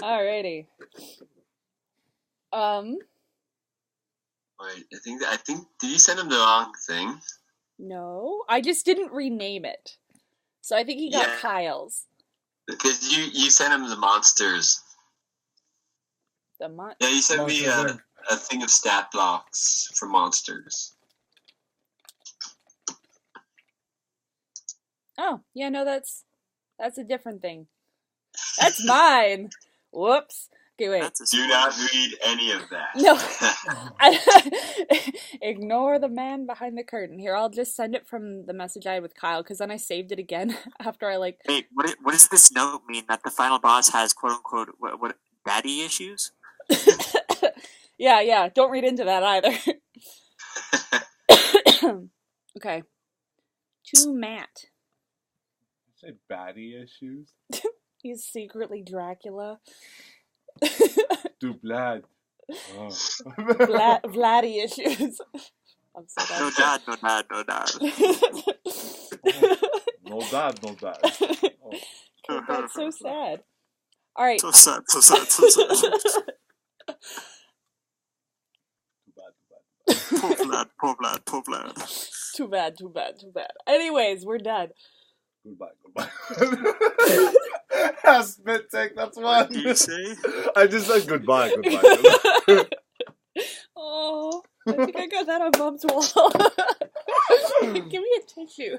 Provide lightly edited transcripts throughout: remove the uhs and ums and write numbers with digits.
Alrighty. Wait, I think did you send him the wrong thing? No, I just didn't rename it. So I think he got Kyle's. Because you sent him the monsters. Yeah, you sent me a thing of stat blocks for monsters. Oh, yeah, no, that's a different thing. That's mine. Whoops. Okay, wait. Do not read any of that. No. Ignore the man behind the curtain. Here, I'll just send it from the message I had with Kyle, because then I saved it again after I, like... Wait, what does this note mean? That the final boss has, quote-unquote, what daddy issues? Yeah, don't read into that either. Okay. To Matt. Say baddie issues? He's secretly Dracula. Du Vlad. Oh. Vladdy issues. I'm so No dad. No dad. Oh. That's so sad. Alright. So sad. Poor Vlad. Too bad. Anyways, we're done. Goodbye. Spit take, that's one. What did you say? I just said goodbye. Oh, I think I got that on Mom's wall. Give me a tissue.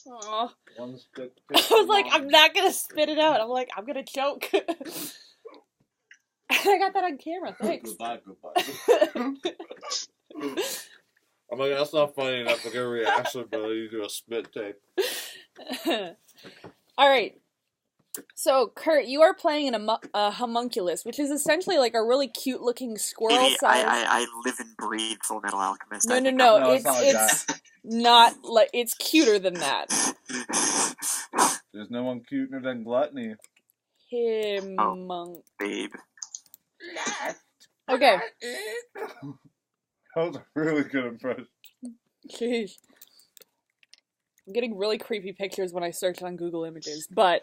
Oh. I was like, I'm not gonna spit it out. I'm like, I'm gonna choke. I got that on camera, thanks. Goodbye. I'm like, that's not funny enough to get a reaction, but you do a spit take. Alright. So, Kurt, you are playing a homunculus, which is essentially like a really cute-looking squirrel size. I live and breathe Full Metal Alchemist. No, it's not like it's cuter than that. There's no one cuter than Gluttony. Babe. Okay. That was a really good impression. Jeez. I'm getting really creepy pictures when I search on Google Images, but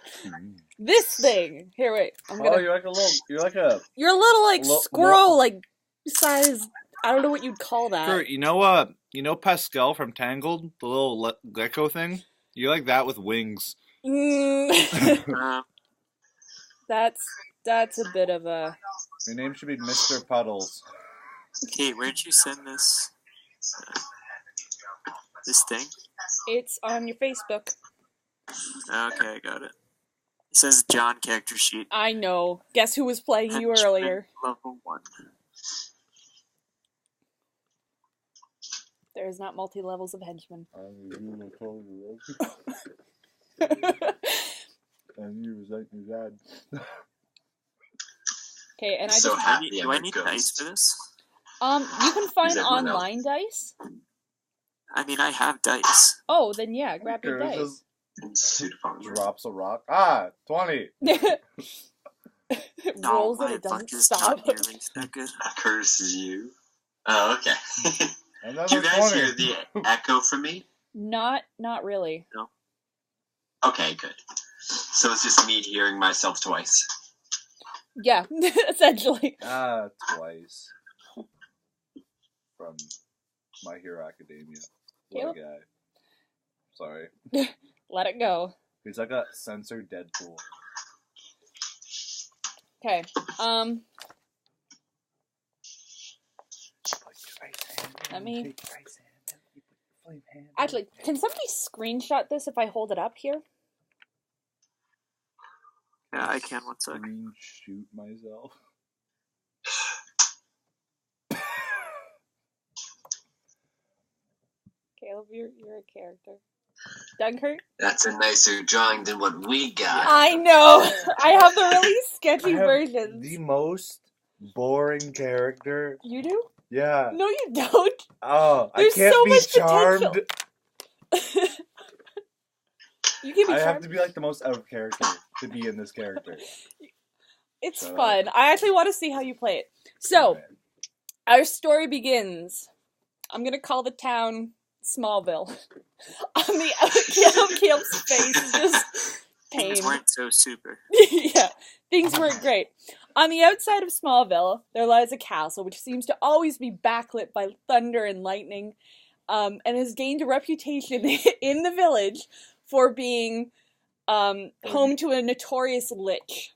this thing here. Wait, you're like a squirrel, like size. I don't know what you'd call that. Kurt, you know Pascal from Tangled, the little gecko thing. You're like that with wings. That's a bit of a. Your name should be Mr. Puddles. Kate, where'd you send this? This thing? It's on your Facebook. Okay, I got it. It says John character sheet. I know. Guess who was playing you earlier? Level 1. There's not multi-levels of henchmen. And you resent your dad. Okay, and do I need dice for this? You can find online dice. I mean, I have dice. Oh, then yeah, grab your dice. Drops a rock. 20. Rolls and it doesn't stop. That good. Curses you. Oh, okay. Do you guys hear the echo from me? Not really. No. Okay, good. So it's just me hearing myself twice. Yeah, essentially. Twice. From My Hero Academia. What a guy. Sorry. Let it go. He's like a censored Deadpool. Okay. Let me. Actually, can somebody screenshot this if I hold it up here? Yeah, I can. One sec. Shoot myself. Caleb, you're a character. Dunkirk? That's a nicer drawing than what we got. I know! I have the really sketchy versions. The most boring character. You do? Yeah. No, you don't. Oh, There's I can't so be much charmed. You can be charmed. I have to be like the most out of character to be in this character. It's fun. I actually want to see how you play it. So, our story begins. I'm gonna call the town Smallville. On the Caleb's face is just pain. Things weren't so super. Yeah, things weren't great. On the outside of Smallville, there lies a castle which seems to always be backlit by thunder and lightning, and has gained a reputation in the village for being home to a notorious lich.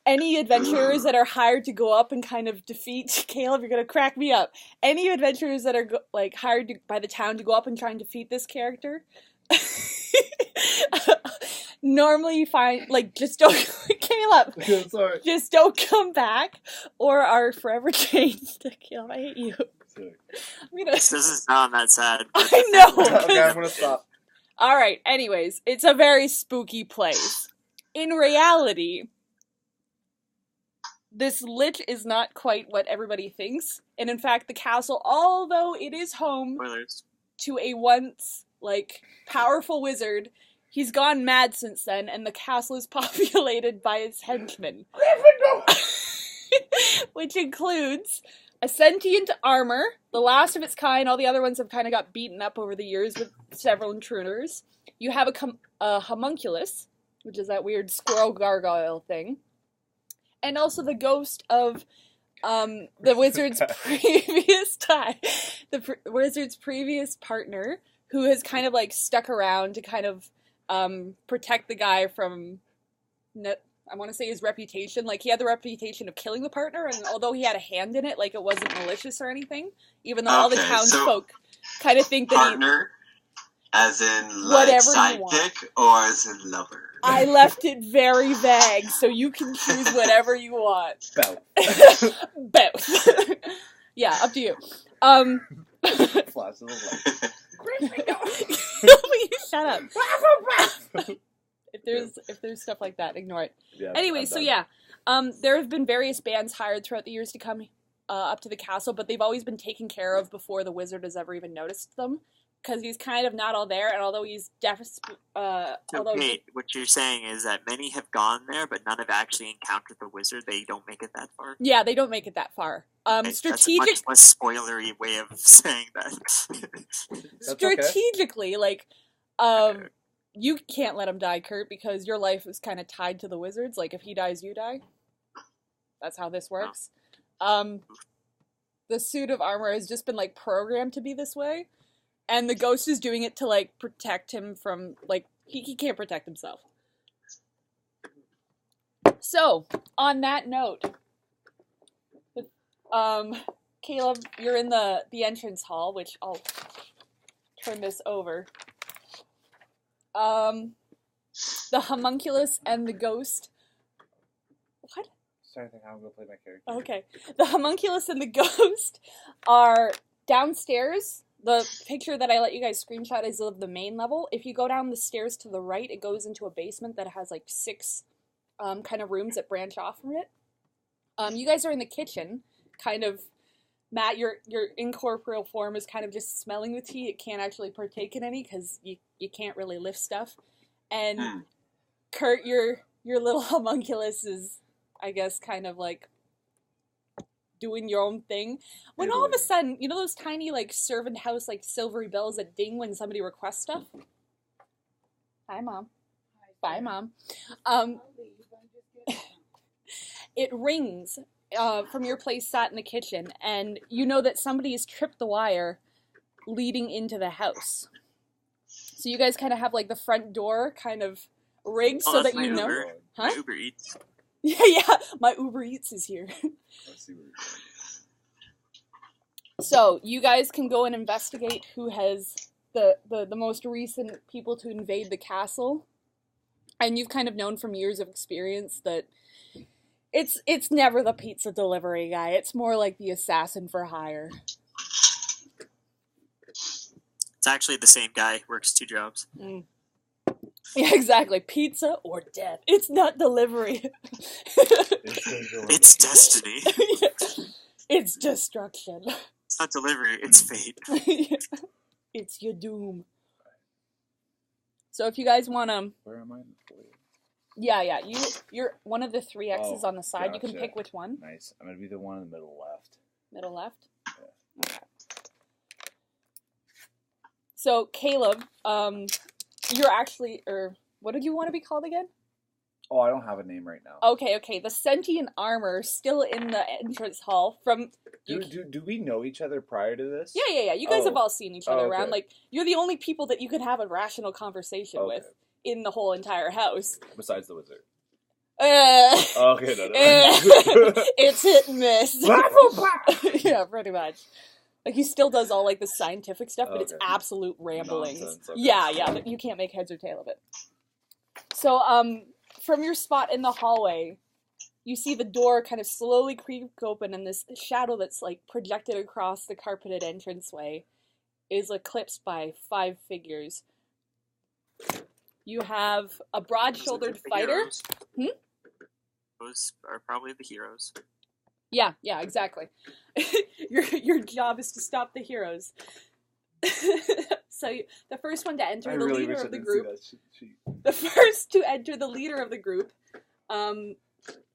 Any adventurers that are hired to go up and kind of defeat Caleb, you're gonna crack me up. Any adventurers that are hired by the town to go up and try and defeat this character, normally you find just don't Caleb. Sorry. Just don't come back, or are forever changed. Caleb, I hate you. This doesn't sound that sad. I know. Okay, I'm gonna stop. All right. Anyways, it's a very spooky place. In reality, this lich is not quite what everybody thinks, and in fact, the castle, although it is home Spoilers. to a once powerful wizard, he's gone mad since then, and the castle is populated by his henchmen, which includes a sentient armor, the last of its kind. All the other ones have kind of got beaten up over the years with several intruders. You have a homunculus, which is that weird squirrel gargoyle thing. And also the ghost of the wizard's wizard's previous partner, who has kind of stuck around to kind of protect the guy from, I want to say, his reputation. He had the reputation of killing the partner, and although he had a hand in it, it wasn't malicious or anything, even though all the townsfolk kind of think that partner, as in whatever sidekick, or as in lover. I left it very vague, so you can choose whatever you want. Both. Both. Yeah, up to you. Flashes of light. You shut up. If there's stuff like that, ignore it. Yeah, anyway, so yeah, there have been various bands hired throughout the years to come up to the castle, but they've always been taken care of before the wizard has ever even noticed them, because he's kind of not all there, and although he's Okay, what you're saying is that many have gone there, but none have actually encountered the wizard. They don't make it that far. Yeah, they don't make it that far. That's a much less spoilery way of saying that. Strategically, you can't let him die, Kurt, because your life is kind of tied to the wizard's. If he dies, you die. That's how this works. The suit of armor has just been programmed to be this way. And the ghost is doing it to, protect him from, he can't protect himself. So, on that note, Caleb, you're in the entrance hall, which I'll turn this over. The homunculus and the ghost... What? Sorry, I think I'm going to play my character. Okay. The homunculus and the ghost are downstairs. The picture that I let you guys screenshot is of the main level. If you go down the stairs to the right, it goes into a basement that has 6 kind of rooms that branch off from it. You guys are in the kitchen, kind of. Matt, your incorporeal form is kind of just smelling the tea. It can't actually partake in any because you can't really lift stuff. And Kurt, your little homunculus is, I guess, kind of doing your own thing, when all of a sudden, you know those tiny servant house silvery bells that ding when somebody requests stuff? Hi, Mom. Bye, Mom. It rings from your place sat in the kitchen, and you know that somebody has tripped the wire leading into the house. So you guys kind of have the front door kind of rigged so that you know. Uber. Huh? My Uber Eats. Yeah, my Uber Eats is here. Let's see where we're going. So, you guys can go and investigate who has the most recent people to invade the castle. And you've kind of known from years of experience that it's never the pizza delivery guy. It's more like the assassin for hire. It's actually the same guy, works 2 jobs. Mm. Yeah, exactly. Pizza or death. It's not delivery. It's destiny. It's destruction. It's not delivery, it's fate. It's your doom. So if you guys want to... Where am I? Yeah. You're one of the 3 X's on the side. Gotcha. You can pick which one. Nice. I'm going to be the one in the middle left. Middle left? Yeah. Okay. So, Caleb, you're actually... What did you want to be called again? Oh, I don't have a name right now. Okay. The sentient armor still in the entrance hall from... Do we know each other prior to this? Yeah. You guys have all seen each other around. Okay. Like, you're the only people that you could have a rational conversation with in the whole entire house. Besides the wizard. Okay, no. It's hit and miss. Yeah, pretty much. Like, he still does all, like, the scientific stuff, but it's absolute ramblings. Nonsense, Yeah, but you can't make heads or tail of it. So, from your spot in the hallway, you see the door kind of slowly creak open, and this shadow that's, like, projected across the carpeted entranceway is eclipsed by 5 figures. You have a broad-shouldered fighter. Those are probably the heroes. Yeah, exactly. Your job is to stop the heroes. So the first one to enter, the leader of the group. The first to enter, the leader of the group,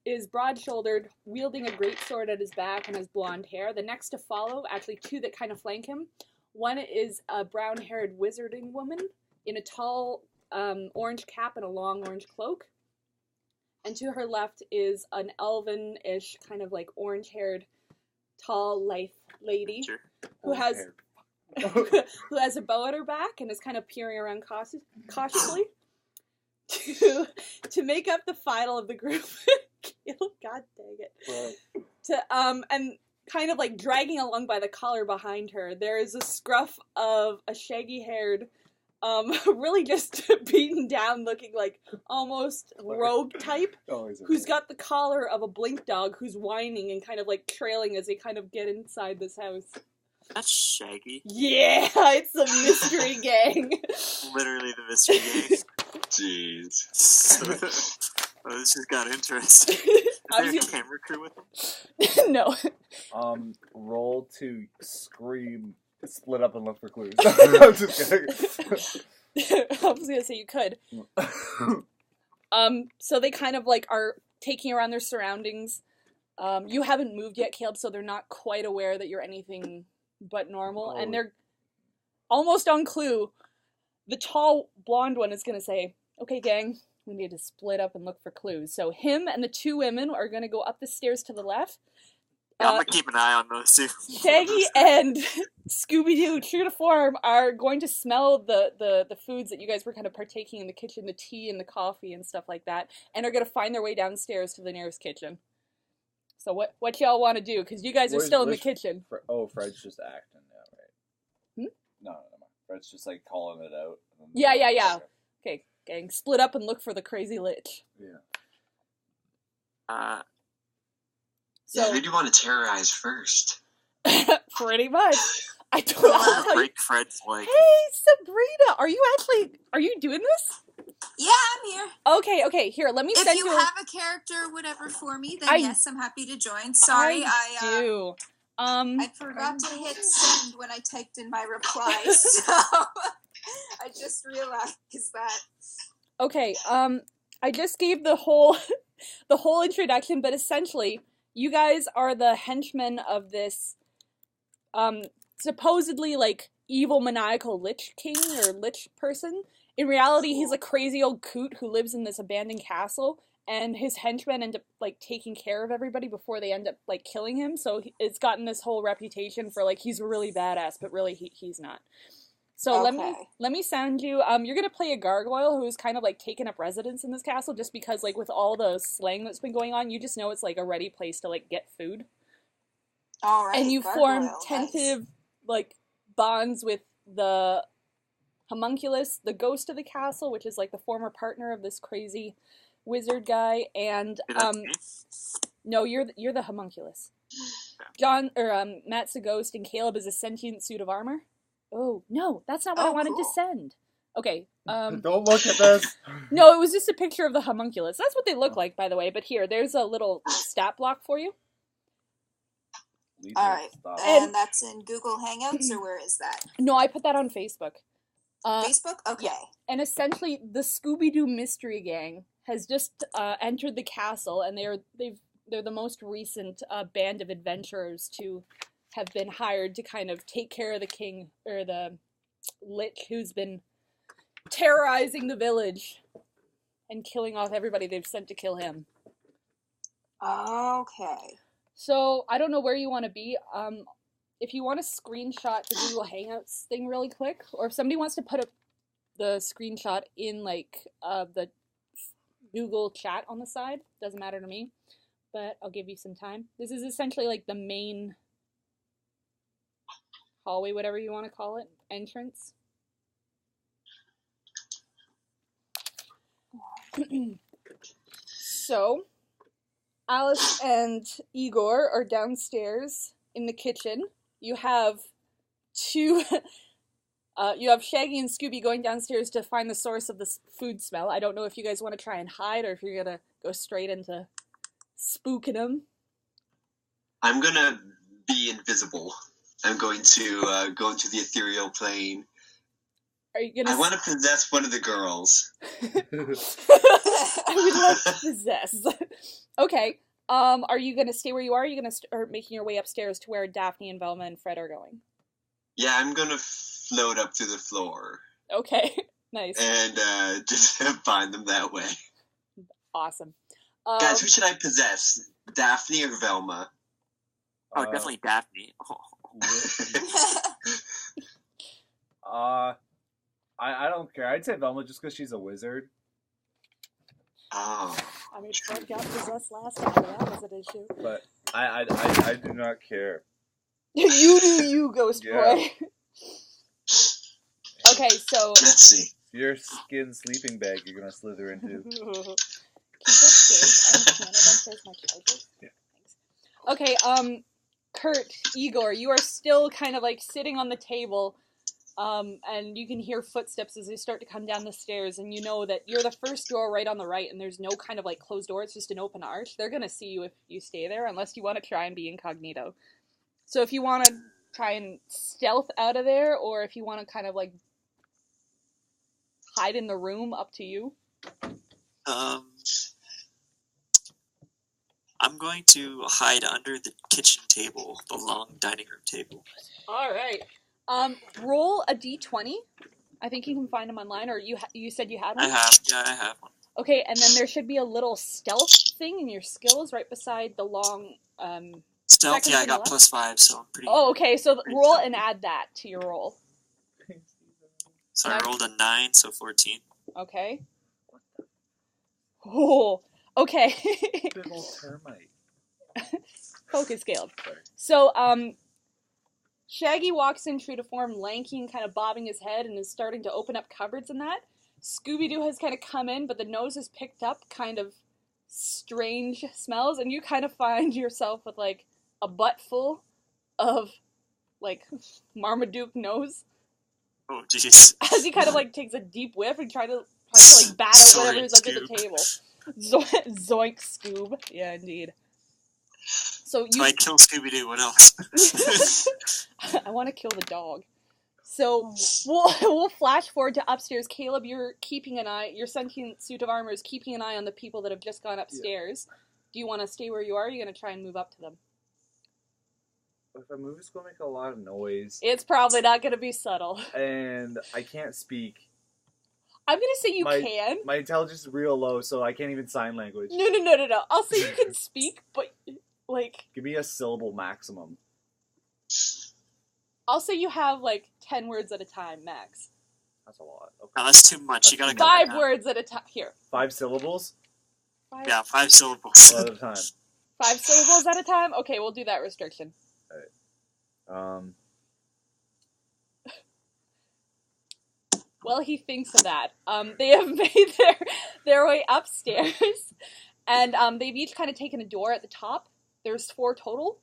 is broad-shouldered, wielding a greatsword at his back and has blonde hair. The next to follow, actually 2 that kind of flank him. One is a brown-haired wizarding woman in a tall orange cap and a long orange cloak. And to her left is an elven-ish, kind of like orange-haired, tall, lithe lady who has a bow at her back and is kind of peering around cautiously. To make up the final of the group, God dang it. And kind of like dragging along by the collar behind her, there is a scruff of a shaggy-haired, really just beaten down, looking like almost rogue type, who's got the collar of a blink dog who's whining and kind of like trailing as they kind of get inside this house. That's Shaggy. Yeah, it's the mystery gang. Literally the mystery gang. Jeez. Oh, this just got interesting. Is there a camera crew with them? No. Roll to scream, split up and look for clues. I'm just kidding. I was gonna say you could. So they kind of like are taking around their surroundings. You haven't moved yet, Caleb, so they're not quite aware that you're anything but normal, and they're almost on clue. The tall blonde one is gonna say, "Okay, gang, we need to split up and look for clues." So him and the 2 women are gonna go up the stairs to the left. Yeah, I'm gonna keep an eye on those 2. Shaggy and Scooby-Doo, true to form, are going to smell the foods that you guys were kind of partaking in the kitchen, the tea and the coffee and stuff like that, and are going to find their way downstairs to the nearest kitchen. So what y'all want to do? Because you guys are still in the kitchen. Fred's just acting now, right? No. Fred's just like calling it out. Yeah. Okay, gang, split up and look for the crazy lich. Yeah. So, who do you want to terrorize first? Pretty much. I don't know. Break Fred's leg. Hey, Sabrina, are you doing this? Yeah, I'm here. Okay, here, let me send you... If you have a character, whatever, for me, then yes, I'm happy to join. Sorry, I do. I forgot to hit send when I typed in my reply, so I just realized that. Okay, I just gave the whole introduction, but essentially, you guys are the henchmen of this, supposedly, like, evil maniacal lich king or lich person. In reality, he's a crazy old coot who lives in this abandoned castle, and his henchmen end up, like, taking care of everybody before they end up, like, killing him, so it's gotten this whole reputation for, like, he's really badass, but really he's not. So let me sound you, you're gonna play a gargoyle who's kind of, like, taken up residence in this castle, just because, like, with all the slang that's been going on, you just know it's, like, a ready place to, like, get food. Alright, and you form tentative, like, bonds with the homunculus, the ghost of the castle, which is, like, the former partner of this crazy wizard guy, and, no, you're the homunculus. Matt's the ghost, and Caleb is a sentient suit of armor. Oh, no, that's not what I wanted to send. Okay, Don't look at this! No, it was just a picture of the homunculus. That's what they look like, by the way, but here, there's a little stat block for you. Alright, and that's in Google Hangouts, or where is that? No, I put that on Facebook. Facebook? Okay. Yeah. And essentially, the Scooby-Doo Mystery Gang has just entered the castle, and they're the most recent band of adventurers to have been hired to kind of take care of the king, or the lich who's been terrorizing the village. and killing off everybody they've sent to kill him. Okay. So, I don't know where you want to be. If you want to screenshot the Google Hangouts thing really quick, or if somebody wants to put up the screenshot in, like, the Google chat on the side, doesn't matter to me, but I'll give you some time. This is essentially, like, the main hallway, whatever you want to call it, entrance. So, Alice and Igor are downstairs in the kitchen. You have you have Shaggy and Scooby going downstairs to find the source of this food smell. I don't know if you guys want to try and hide or if you're gonna go straight into spooking them. I'm gonna be invisible. I'm going to go into the ethereal plane. Are you gonna? I want to possess one of the girls. I would like to possess. Okay. Are you gonna stay where you are? Are you gonna start making your way upstairs to where Daphne and Velma and Fred are going? Yeah, I'm gonna float up to the floor. Okay. Nice. And just find them that way. Awesome. Guys, who should I possess? Daphne or Velma? Oh, definitely Daphne. I don't care. I'd say Velma just because she's a wizard. Oh. I mean, Fred got possessed last time, but that was an issue. But I do not care. You do you, Ghost Boy. Okay, so... Let's see. Your skin sleeping bag you're gonna slither into. Can you go upstairs? I have a piano downstairs, my chargers. Yeah. Thanks. Okay, Kurt, Igor, you are still kind of like sitting on the table, and you can hear footsteps as they start to come down the stairs, and you know that you're the first door right on the right, and there's no kind of like closed door, it's just an open arch. They're gonna see you if you stay there, unless you want to try and be incognito. So if you want to try and stealth out of there, or if you want to kind of like hide in the room, up to you. I'm going to hide under the kitchen table, the long dining room table. Alright. Roll a d20. I think you can find them online, or you said you had one? I have one. Okay, and then there should be a little stealth thing in your skills right beside the long, Stealth, yeah, I got +5, so I'm pretty... Oh, okay, so roll stealthy. and add that to your roll. So I rolled a 9, so 14. Okay. Oh, okay. Big old termite. Focus scaled. Sorry. So, Shaggy walks in true to form, lanky and kind of bobbing his head, and is starting to open up cupboards and that. Scooby-Doo has kind of come in, but the nose has picked up kind of strange smells, and you kind of find yourself with, like, a butt full of, like, Marmaduke nose. Oh, jeez. As he kind of, like, takes a deep whiff and tries to like, bat out whatever is under the table. Zoink, Scoob. Yeah, indeed. So I kill Scooby-Doo, what else? I want to kill the dog. So we'll flash forward to upstairs. Caleb, you're keeping an eye. Your sentient suit of armor is keeping an eye on the people that have just gone upstairs. Yeah. Do you want to stay where you are? Or are you going to try and move up to them? If I move, it's going to make a lot of noise. It's probably not going to be subtle. And I can't speak. I'm going to say you can. My intelligence is real low, so I can't even sign language. No. I'll say you can speak, but, like... Give me a syllable maximum. I'll say you have, like, 10 words at a time, max. That's a lot. Okay. No, that's too much. You gotta go 5 words at a time. Here. 5 syllables? 5? Yeah, 5 syllables. At a time. 5 syllables at a time? Okay, we'll do that restriction. Alright. While he thinks of that, they have made their way upstairs, and they've each kind of taken a door at the top. There's 4 total.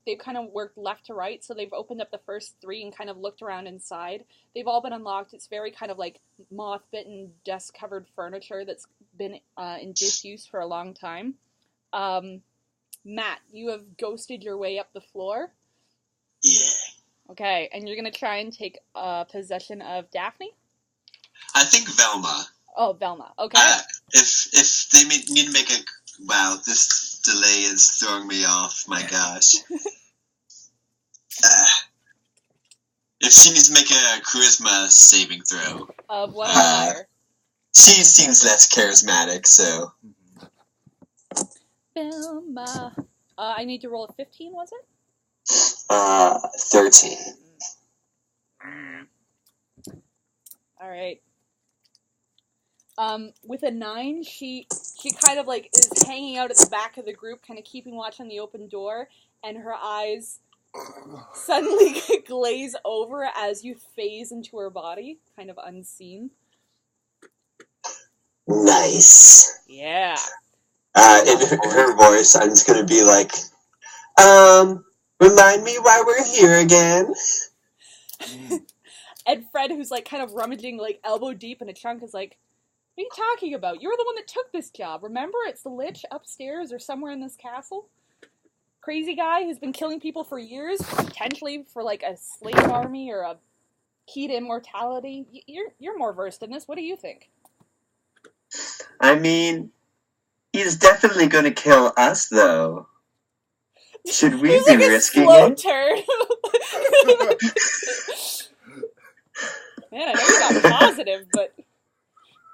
They've kind of worked left to right, so they've opened up the first 3 and kind of looked around inside. They've all been unlocked. It's very kind of like moth-bitten, dust-covered furniture that's been in disuse for a long time. Matt, you have ghosted your way up the floor. Yeah. Okay, and you're going to try and take possession of Daphne? I think Velma. Oh, Velma. Okay. If they need to make a... Wow, this delay is throwing me off. My gosh. If she needs to make a charisma saving throw. Of what higher? She seems less charismatic, so. Velma. I need to roll a 15, was it? 13. All right. With a 9, she kind of like is hanging out at the back of the group, kind of keeping watch on the open door, and her eyes suddenly glaze over as you phase into her body, kind of unseen. Nice. Yeah. In her voice, I'm just gonna be like, remind me why we're here again. And Fred, who's like kind of rummaging like elbow deep in a chunk, is like, what are you talking about? You're the one that took this job. Remember? It's the lich upstairs or somewhere in this castle. Crazy guy who's been killing people for years, potentially for like a slave army or a key to immortality. You're more versed in this. What do you think? I mean, he's definitely gonna kill us, though. Should we be risking it? Turn. Man, I know you got positive, but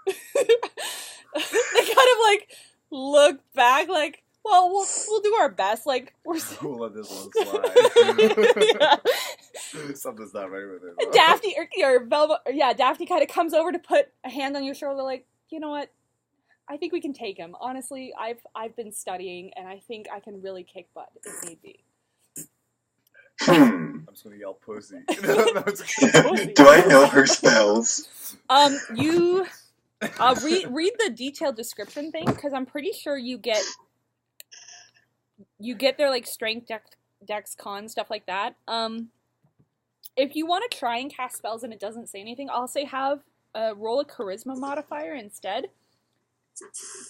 they kind of like look back, like, well, we'll do our best. Like we'll let this one slide. Yeah. Something's not right with it. And Daphne or Velma, Daphne kind of comes over to put a hand on your shoulder, like, you know what? I think we can take him. Honestly, I've been studying, and I think I can really kick butt if need be. I'm just gonna yell pussy. Do I know her spells? You read the detailed description thing, because I'm pretty sure you get their like strength, dex, con, stuff like that. If you want to try and cast spells and it doesn't say anything, I'll say roll a charisma modifier instead.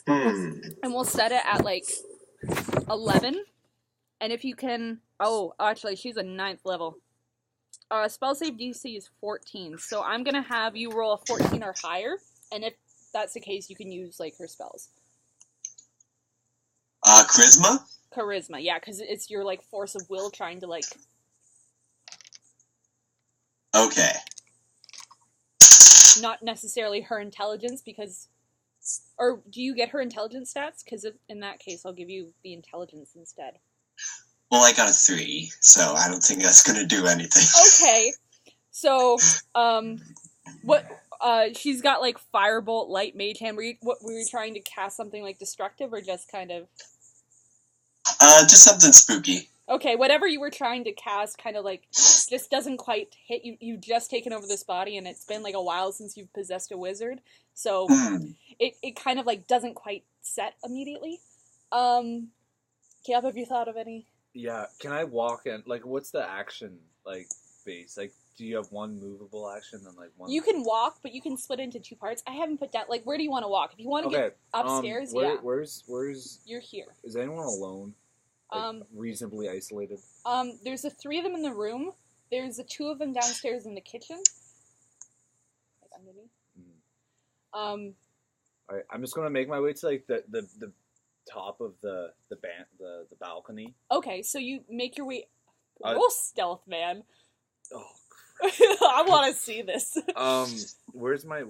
And we'll set it at like 11. And if you can, actually she's a 9th level. Spell save DC is 14, so I'm gonna have you roll a 14 or higher, and if that's the case, you can use like her spells. Charisma? Charisma, yeah, because it's your like force of will trying to like. Okay. Not necessarily her intelligence, because. Or do you get her intelligence stats? Because in that case, I'll give you the intelligence instead. Well, I got a 3, so I don't think that's gonna do anything. Okay. So, she's got like firebolt, light, mage hand. Were you trying to cast something like destructive, or just kind of? Just something spooky. Okay, whatever you were trying to cast kind of like just doesn't quite hit you. You've just taken over this body, and it's been like a while since you've possessed a wizard, so it kind of like doesn't quite set immediately. Caleb, have you thought of any? Yeah, can I walk in? Like, what's the action like base? Like, do you have one movable action and like one? You can walk, but you can split into 2 parts. I haven't put down like where do you want to walk? If you want to get upstairs, Where's you're here? Is anyone alone? Like, reasonably isolated. There's 3 of them in the room. There's 2 of them downstairs in the kitchen. Like underneath. Alright, I'm just gonna make my way to like the top of the balcony. Okay, so you make your way. Roll stealth, man. Oh, I want to see this. Where's my?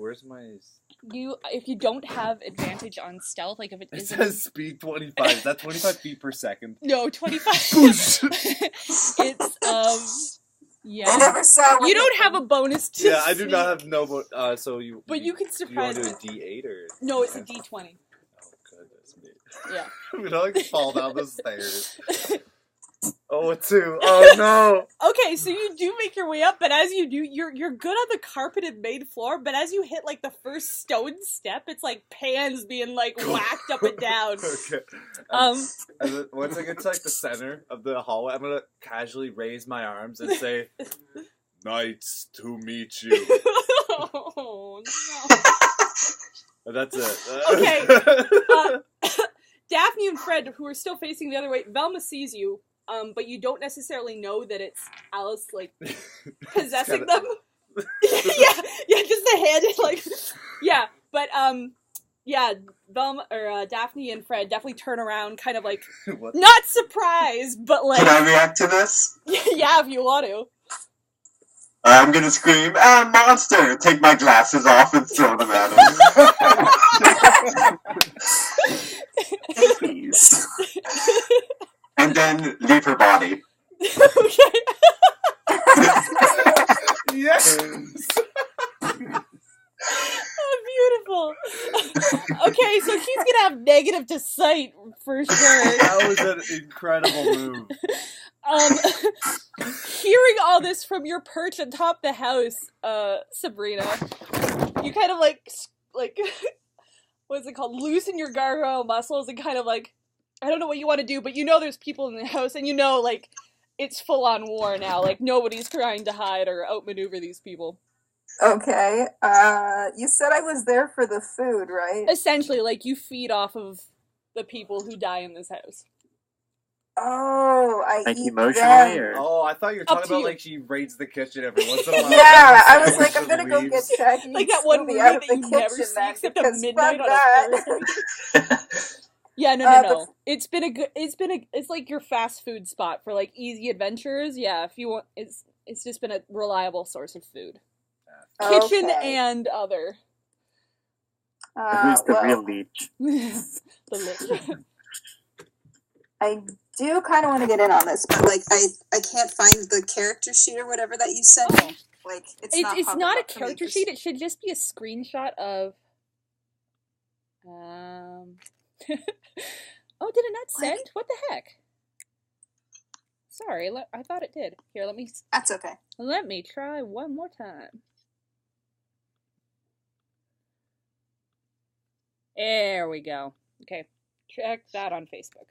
If you don't have advantage on stealth, like if it It isn't. says speed 25. Is that 25 feet per second? No, 25. It's yeah. I never saw. You don't have a bonus to. Yeah, I do not have no. So you. But you can surprise. You want to do a D8 or? No, it's a D20. Oh goodness me. Yeah. I'm gonna like fall down the stairs. Oh, a 2. Oh no. Okay, so you do make your way up, but as you do, you're good on the carpeted main floor. But as you hit like the first stone step, it's like pans being like whacked up and down. Okay. And then once I get to like the center of the hallway, I'm gonna casually raise my arms and say, "Nice to meet you." Oh no. And that's it. Okay. Daphne and Fred, who are still facing the other way, Velma sees you. But you don't necessarily know that it's Alice, like, possessing them. yeah, just the hand, like, yeah, but, Velma, or, Daphne and Fred definitely turn around, kind of, like, not surprised, but, like... Can I react to this? Yeah, if you want to. I'm gonna scream, monster! Take my glasses off and throw them at him. Please. And then leave her body. Okay. Yes! Oh, beautiful. Okay, so he's gonna have negative to sight for sure. That was an incredible move. Hearing all this from your perch atop the house, Sabrina, you kind of like, what's it called? Loosen your gargoyle muscles and kind of like, I don't know what you want to do, but you know there's people in the house and you know, like, it's full on war now. Like, nobody's trying to hide or outmaneuver these people. Okay, you said I was there for the food, right? Essentially, like, you feed off of the people who die in this house. Oh, I Like eat emotionally, them. or Oh, I thought you were Up talking to about you. like she raids the kitchen every once in a while. Yeah, I was like, I'm gonna go get Shaggy Like that one Scooby movie out of that the you never kitchen see then, except at because midnight fuck on a that. Thursday. Yeah, no. It's like your fast food spot for like easy adventures. Yeah, if you want, it's just been a reliable source of food. Kitchen Okay. and other. who's the real leech? The lich. I do kind of want to get in on this, but like I can't find the character sheet or whatever that you sent me. Like it's not It's popping not a up for me character for sheet. It should just be a screenshot of. Oh, did it not send? What the heck? Sorry, I thought it did. Here, let me. That's okay. Let me try one more time. There we go. Okay, check that on Facebook.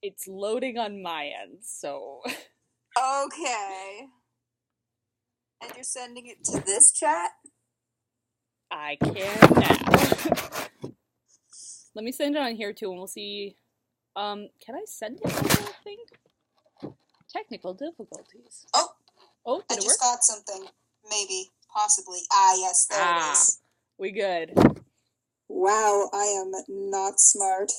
It's loading on my end, so. Okay. And you're sending it to this chat? I can now. Let me send it on here too, and we'll see. Can I send it? I don't think. Technical difficulties. Oh, I did it just work? got something. Maybe. Possibly. Ah, yes, there it is. We good. Wow, I am not smart.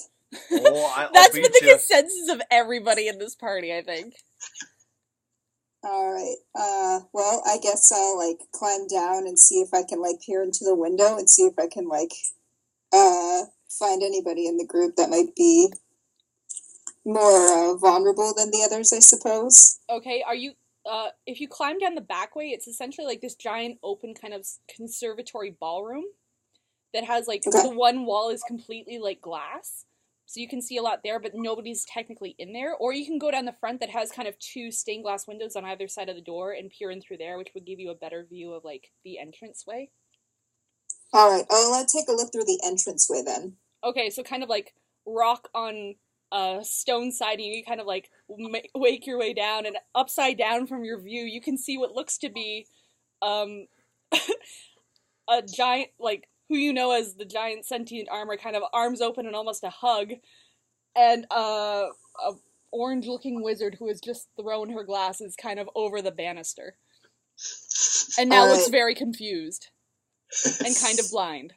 Oh, That's been the consensus of everybody in this party, I think. Alright, well, I guess I'll, like, climb down and see if I can, like, peer into the window and see if I can, like, find anybody in the group that might be more, vulnerable than the others, I suppose. Okay, are you, if you climb down the back way, it's essentially like this giant open kind of conservatory ballroom that has, like, the one wall is completely, like, glass. So you can see a lot there, but nobody's technically in there. Or you can go down the front that has kind of two stained glass windows on either side of the door and peer in through there, which would give you a better view of, like, the entranceway. Alright, I'll take a look through the entranceway then. Okay, so kind of, like, rock on stone siding, you kind of, like, wake your way down, and upside down from your view, you can see what looks to be a giant, like, who you know as the giant sentient armor, kind of arms open and almost a hug, and a orange-looking wizard who has just thrown her glasses kind of over the banister. And now looks very confused. And kind of blind.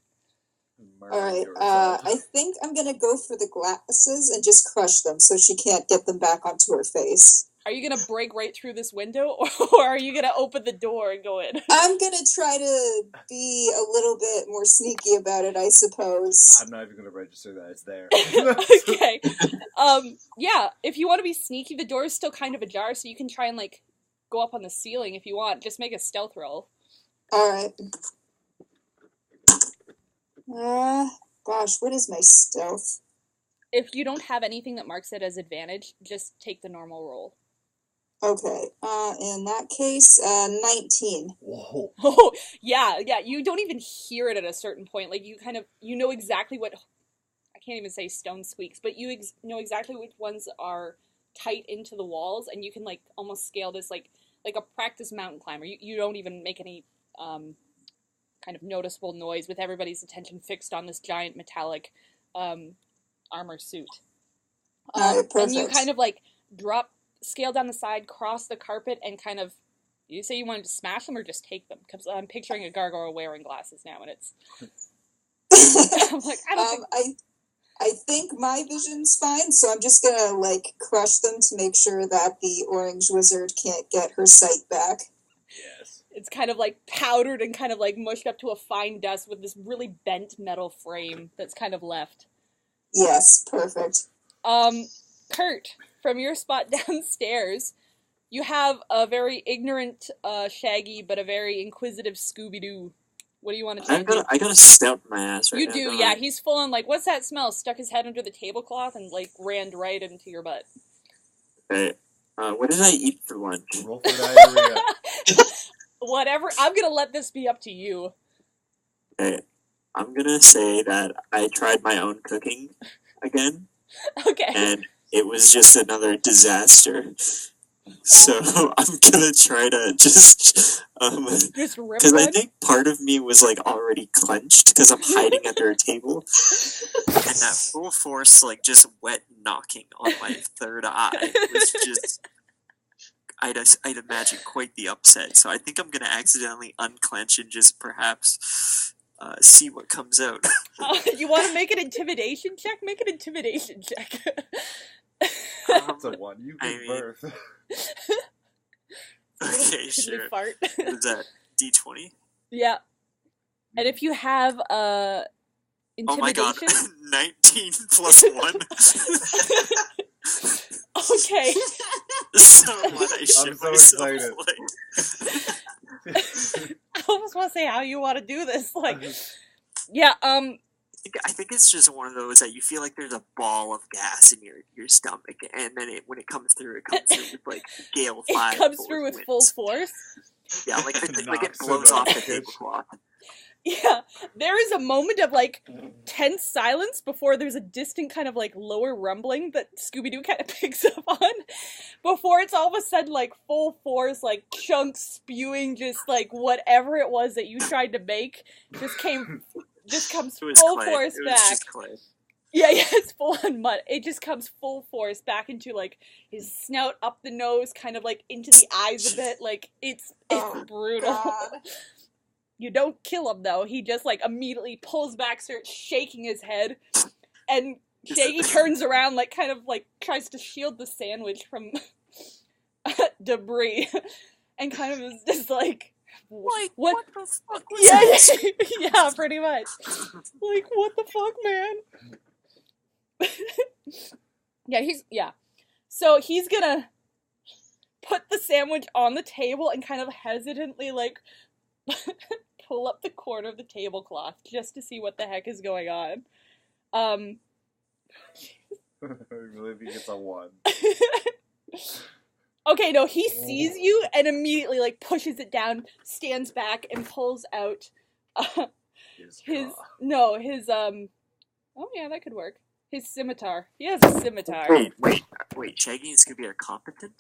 Alright, I think I'm gonna go for the glasses and just crush them so she can't get them back onto her face. Are you gonna break right through this window, or are you gonna open the door and go in? I'm gonna try to be a little bit more sneaky about it, I suppose. I'm not even gonna register that it's there. Okay. Yeah, if you want to be sneaky, the door is still kind of ajar, so you can try and, like, go up on the ceiling if you want. Just make a stealth roll. Alright. Gosh, what is my stealth? If you don't have anything that marks it as advantage, just take the normal roll. Okay, in that case, 19. Whoa. Oh, yeah, you don't even hear it at a certain point. Like, you kind of, you know exactly what, I can't even say stone squeaks, but you know exactly which ones are tight into the walls, and you can, like, almost scale this, like a practice mountain climber. You don't even make any, kind of noticeable noise with everybody's attention fixed on this giant metallic, armor suit. And you kind of, like, scale down the side, cross the carpet, and kind of, you say you wanted to smash them or just take them? Because I'm picturing a gargoyle wearing glasses now, and it's... I'm like, I don't think... I think my vision's fine, so I'm just gonna, like, crush them to make sure that the orange wizard can't get her sight back. Yes. It's kind of, like, powdered and kind of, like, mushed up to a fine dust with this really bent metal frame that's kind of left. Yes, perfect. Kurt, from your spot downstairs, you have a very ignorant Shaggy, but a very inquisitive Scooby-Doo. What do you want to change? I got a stout in my ass right You now. do, yeah. He's full on, like, what's that smell? Stuck his head under the tablecloth and, like, ran right into your butt. Okay. What did I eat for lunch? Roll for diarrhea. Whatever. I'm gonna let this be up to you. Okay. I'm gonna say that I tried my own cooking again. Okay. And it was just another disaster. So I'm gonna try to just rip because I think part of me was like already clenched because I'm hiding under a table, and that full force like just wet knocking on my third eye was just I'd imagine quite the upset. So I think I'm gonna accidentally unclench and just perhaps see what comes out. You want to make an intimidation check? Make an intimidation check. That's a 1. You give birth. Okay, sure. Fart. Is that D20? Yeah. And if you have intimidation... Oh my god, 19 plus 1. Okay. So what I shit I'm so myself. excited. I almost want to say how you want to do this. Like, yeah, I think it's just one of those that you feel like there's a ball of gas in your stomach, and then when it comes through with like gale 5. It comes through with winds. full force. Yeah, like it blows off the tablecloth. Yeah, there is a moment of like tense silence before there's a distant kind of like lower rumbling that Scooby-Doo kind of picks up on, before it's all of a sudden like full force, like chunks spewing, just like whatever it was that you tried to make just comes full force back. Just clay. Yeah, it's full on mud. It just comes full force back into like his snout, up the nose, kind of like into the eyes a bit. Like it's brutal. God. You don't kill him though. He just like immediately pulls back, starts shaking his head, and Shaggy turns around, like kind of like tries to shield the sandwich from debris, and kind of is just like, what the fuck was yeah, yeah, pretty much. Like, what the fuck, man? Yeah. So he's gonna put the sandwich on the table and kind of hesitantly like pull up the corner of the tablecloth just to see what the heck is going on. I believe he gets a 1. Okay, no, he sees you and immediately like pushes it down, stands back, and pulls out his oh yeah, that could work. His scimitar. He has a scimitar. Wait, Shaggy and Scooby are competent?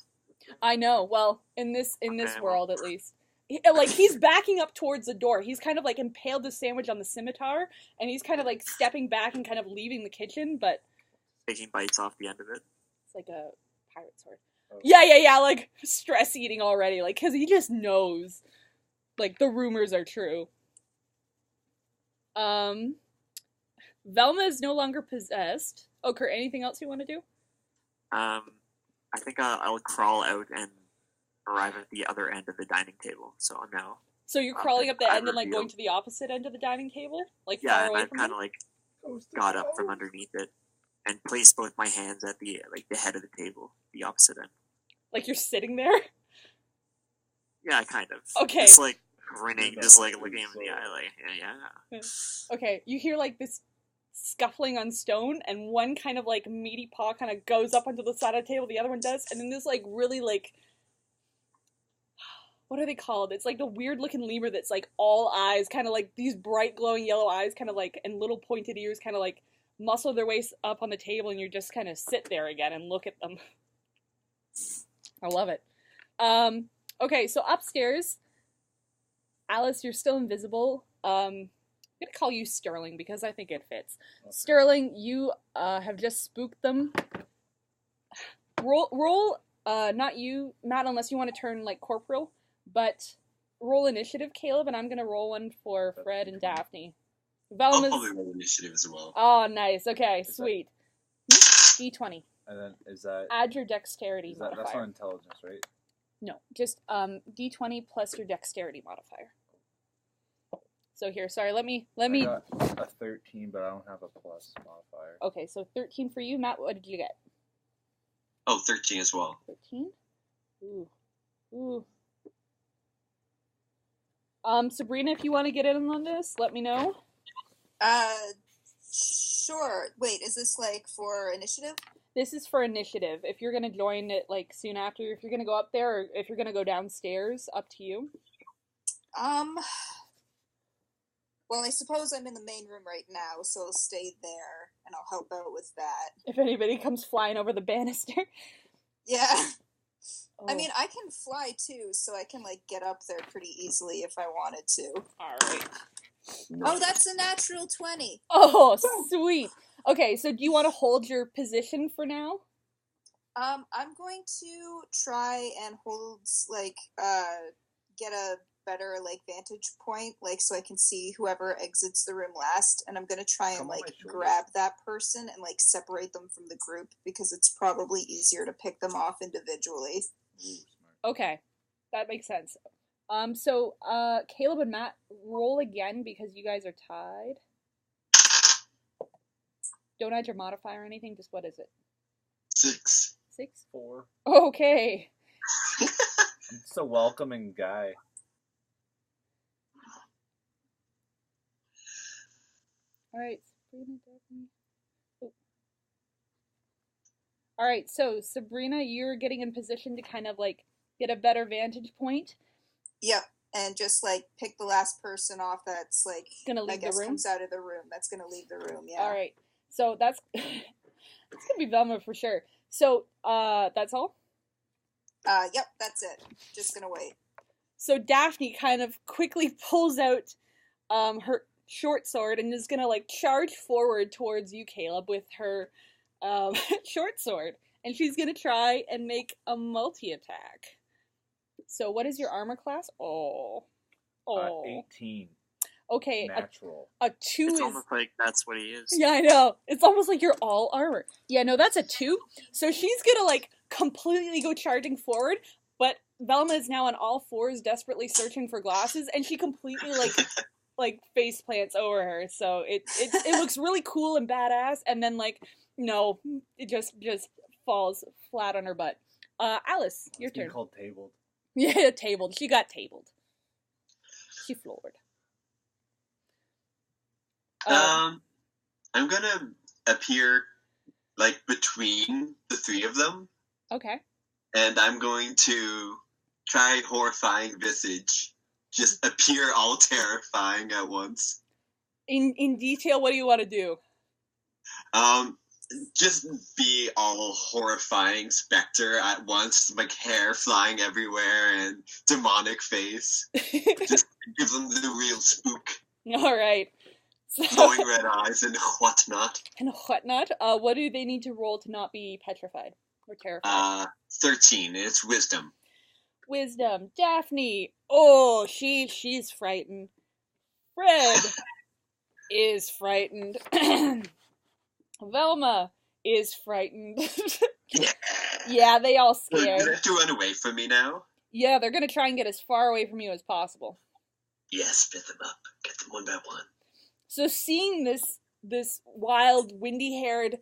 I know. Well, in this world at least. He's backing up towards the door. He's kind of like impaled the sandwich on the scimitar, and he's kind of like stepping back and kind of leaving the kitchen, but taking bites off the end of it. It's like a pirate sword. Oh. Yeah, like stress eating already, like, cause he just knows, like, the rumors are true. Velma is no longer possessed. Oh, Kurt, anything else you want to do? I think I'll crawl out and arrive at the other end of the dining table. So I'm now. So you're crawling up the end and like going to the opposite end of the dining table, like far away from it? Yeah, and I've kind of like got up from underneath it and placed both my hands at the head of the table, the opposite end. Like you're sitting there? Yeah, kind of. Okay. Just like grinning, just like looking him in the eye, like yeah. Okay, you hear like this scuffling on stone, and one kind of like meaty paw kind of goes up onto the side of the table, the other one does, and then this like really like, what are they called? It's like the weird looking lemur that's like all eyes, kind of like these bright glowing yellow eyes, kind of like, and little pointed ears, kind of like muscle their way up on the table, and you just kind of sit there again and look at them. I love it. Okay, so upstairs, Alice, you're still invisible. I'm gonna call you Sterling because I think it fits. Okay. Sterling, you have just spooked them. Roll, not unless you want to turn like corporal, but roll initiative, Caleb, and I'm gonna roll one for Fred and Daphne. I'll Velma's... probably roll initiative as well. Oh, nice. Okay, Is that- sweet. D20. And then is that... Add your dexterity Is that that's modifier. not intelligence, right? No, just D20 plus your dexterity modifier. So here, sorry, let me... I got a 13, but I don't have a plus modifier. Okay, so 13 for you. Matt, what did you get? Oh, 13 as well. 13? Ooh. Sabrina, if you want to get in on this, let me know. Sure. Wait, is this like for initiative? This is for initiative. If you're going to join it like soon after, if you're going to go up there, or if you're going to go downstairs, up to you. Well, I suppose I'm in the main room right now, so I'll stay there, and I'll help out with that. If anybody comes flying over the banister. Yeah. Oh. I mean, I can fly, too, so I can, like, get up there pretty easily if I wanted to. Alright. Oh, that's a natural 20! Oh, sweet! Okay, so do you want to hold your position for now? I'm going to try and hold, like, get a better, like, vantage point, like, so I can see whoever exits the room last, and I'm gonna try and, like, grab that person and, like, separate them from the group, because it's probably easier to pick them off individually. Okay, that makes sense. So, Caleb and Matt, roll again, because you guys are tied. Don't add your modifier or anything, just what is it? 6. 6? 4. Okay. I'm just a welcoming guy. Alright, Sabrina, Daphne. Oh. Alright, so Sabrina, you're getting in position to kind of like get a better vantage point. Yep, and just like pick the last person off that's like Gonna leave the room? comes out of the room. That's gonna leave the room, yeah. Alright, so that's it's gonna be Velma for sure. So, that's all? Yep, that's it. Just gonna wait. So Daphne kind of quickly pulls out her short sword and is gonna like charge forward towards you, Caleb, with her short sword, and she's gonna try and make a multi-attack. So what is your armor class? 18. Okay, Natural. a 2 It's is... almost like that's what he is. Yeah, I know. It's almost like you're all armor. Yeah, no, that's a 2. So she's gonna like completely go charging forward, but Velma is now on all fours desperately searching for glasses, and she completely like face plants over her. So it looks really cool and badass, and then like no, it just falls flat on her butt. Alice, your It's being turn. called tabled. Yeah, tabled. She got tabled. She floored. I'm gonna appear, like, between the three of them, Okay. and I'm going to try horrifying visage. Just appear all terrifying at once. In detail, what do you want to do? Just be all horrifying specter at once, like hair flying everywhere and demonic face. Just give them the real spook. All right. So, Glowing red eyes and whatnot. and whatnot. What do they need to roll to not be petrified or terrified? 13. It's wisdom. Wisdom. Daphne. Oh, she's frightened. Fred is frightened. Velma is frightened. Yeah. Yeah, they all So scared. you have to run away from me now? Yeah, they're gonna try and get as far away from you as possible. Yes, spit them up. Get them one by one. So seeing this wild, windy-haired,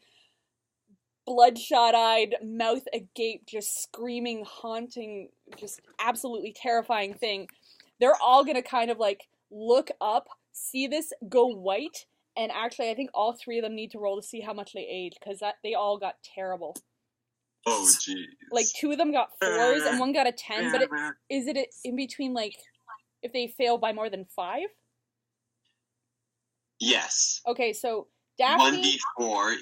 bloodshot-eyed, mouth agape, just screaming, haunting, just absolutely terrifying thing, they're all gonna kind of like look up, see this, go white, and actually I think all three of them need to roll to see how much they age, because they all got terrible. Oh, jeez. Like 2 of them got 4s and 1 got a 10, but is it in between, like, if they fail by more than 5? Yes. Okay, so Daphne... 1d4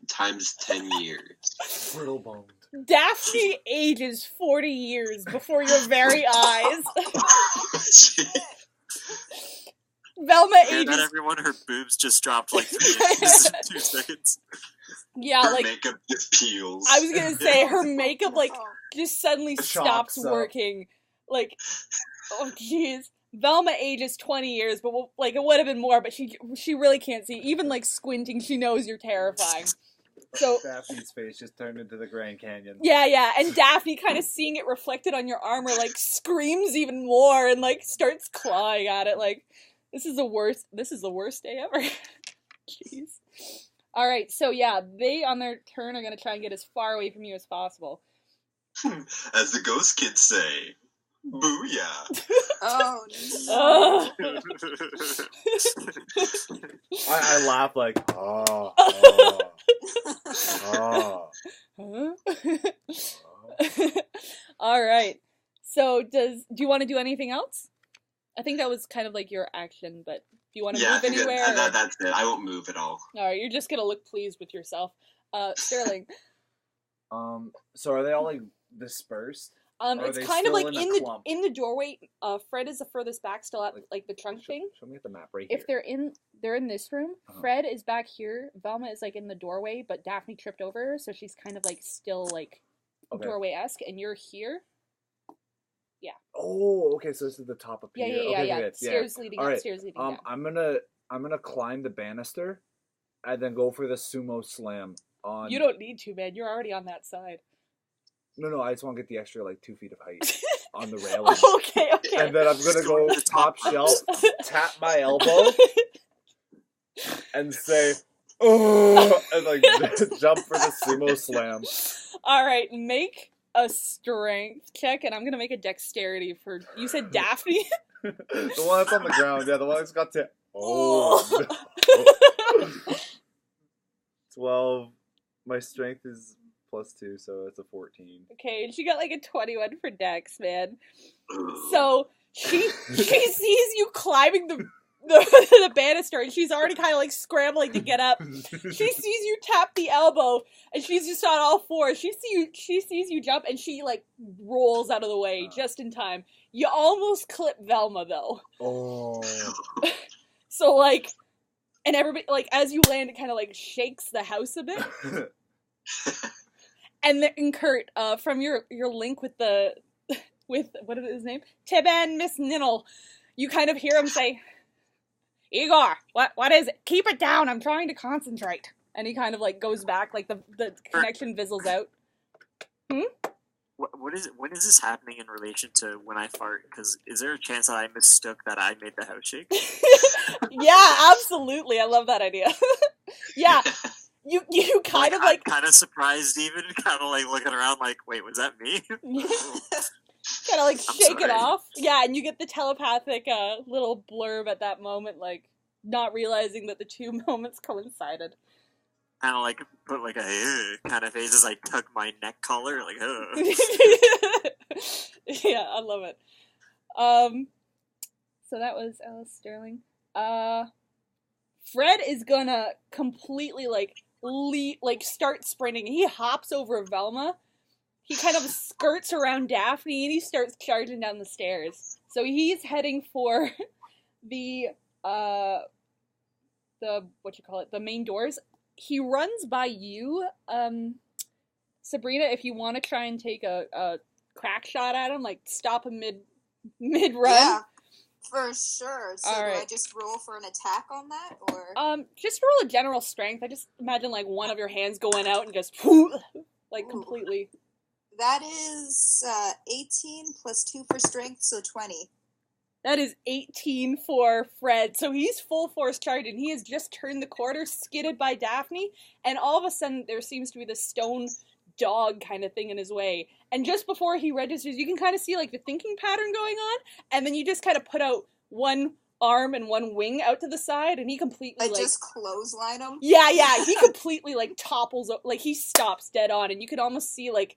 times 10 years. Brittle boned. Daphne ages 40 years before your very eyes. Velma Hear that, ages... everyone? Her boobs just dropped like 3 inches in 2 seconds. Yeah, Her like, makeup just peels. I was gonna say, her makeup, like, just suddenly Shocks stops up. working. Like, oh jeez. Velma ages 20 years, but like it would have been more, but she really can't see. Even like squinting, she knows you're terrifying. So Daphne's face just turned into the Grand Canyon. Yeah, and Daphne, kind of seeing it reflected on your armor, like screams even more and like starts clawing at it. Like, this is the worst day ever. Jeez. All right, so yeah, they on their turn are gonna try and get as far away from you as possible. As the ghost kids say, booyah. Oh no. I laugh like, oh. Huh? All right. So do you want to do anything else? I think that was kind of like your action, but do you want to move anywhere? That's it. I won't move at all. All right, you're just gonna look pleased with yourself, Sterling. So are they all like dispersed? It's kind of like in the doorway. Fred is the furthest back, still at like the trunk thing. Show me at the map right here. If they're in this room. Fred is back here. Velma is like in the doorway, but Daphne tripped over her, so she's kind of like still like doorway-esque, and you're here. Yeah. Oh, okay. So this is the top up here. Yeah. Stairs leading up. Stairs leading down. I'm gonna climb the banister, and then go for the sumo slam on. You don't need to, man. You're already on that side. No, I just want to get the extra like 2 feet of height on the railing. Okay. And then I'm gonna go top shelf, tap my elbow, and say, "Oh!" and like jump for the sumo slam. All right, make a strength check, and I'm gonna make a dexterity for. You said Daphne? The one that's on the ground. Yeah, the one that's got to. Oh. No. 12. My strength is +2, so it's a 14. Okay, and she got like a 21 for dex, man. So she sees you climbing the banister, and she's already kind of like scrambling to get up. She sees you tap the elbow, and she's just on all fours. She sees you jump, and she like rolls out of the way just in time. You almost clip Velma though. Oh. So like, and everybody like as you land, it kind of like shakes the house a bit. And then Kurt, from your link with what is his name? Tiban Miss Ninnel, you kind of hear him say, Igor, what is it? Keep it down, I'm trying to concentrate. And he kind of like goes back, like the connection fizzles out. When is this happening in relation to when I fart? Because is there a chance that I mistook that I made the house shake? Yeah, absolutely. I love that idea. Yeah. You kind of like... I'm kind of surprised even, kind of like looking around like, wait, was that me? Kind of like shake it off. Yeah, and you get the telepathic little blurb at that moment, like not realizing that the two moments coincided. Kind of like put like a kind of face as I tug my neck collar, like Yeah, I love it. So that was Alice Sterling. Fred is gonna completely start sprinting. He hops over Velma. He kind of skirts around Daphne and he starts charging down the stairs. So he's heading for the main doors. He runs by you, Sabrina, if you want to try and take a crack shot at him, like stop him mid-run. Yeah, for sure. So All right. do I just roll for an attack on that, or? Just roll a general strength. I just imagine like one of your hands going out and just like completely. That is 18 plus 2 for strength, so 20. That is 18 for Fred. So he's full force charging. He has just turned the corner, skidded by Daphne, and all of a sudden there seems to be this stone dog kind of thing in his way. And just before he registers, you can kind of see like the thinking pattern going on, and then you just kind of put out one arm and one wing out to the side, and he completely just clothesline him? Yeah, he completely like topples, like he stops dead on, and you can almost see like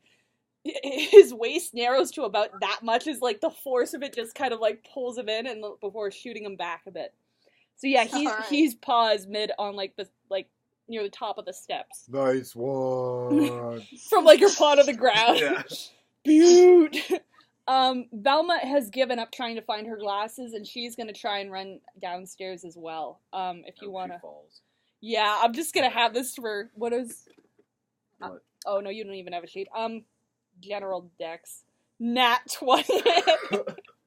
his waist narrows to about that much as like the force of it just kind of like pulls him in and before shooting him back a bit. So yeah, he's paused mid on like the near the top of the steps. Nice one. From like your paw to the ground. Yeah. Beaut. Velma has given up trying to find her glasses, and she's gonna try and run downstairs as well. If you wanna. Yeah, I'm just gonna have this for what is. Oh no, you don't even have a sheet. General Dex. Nat 20.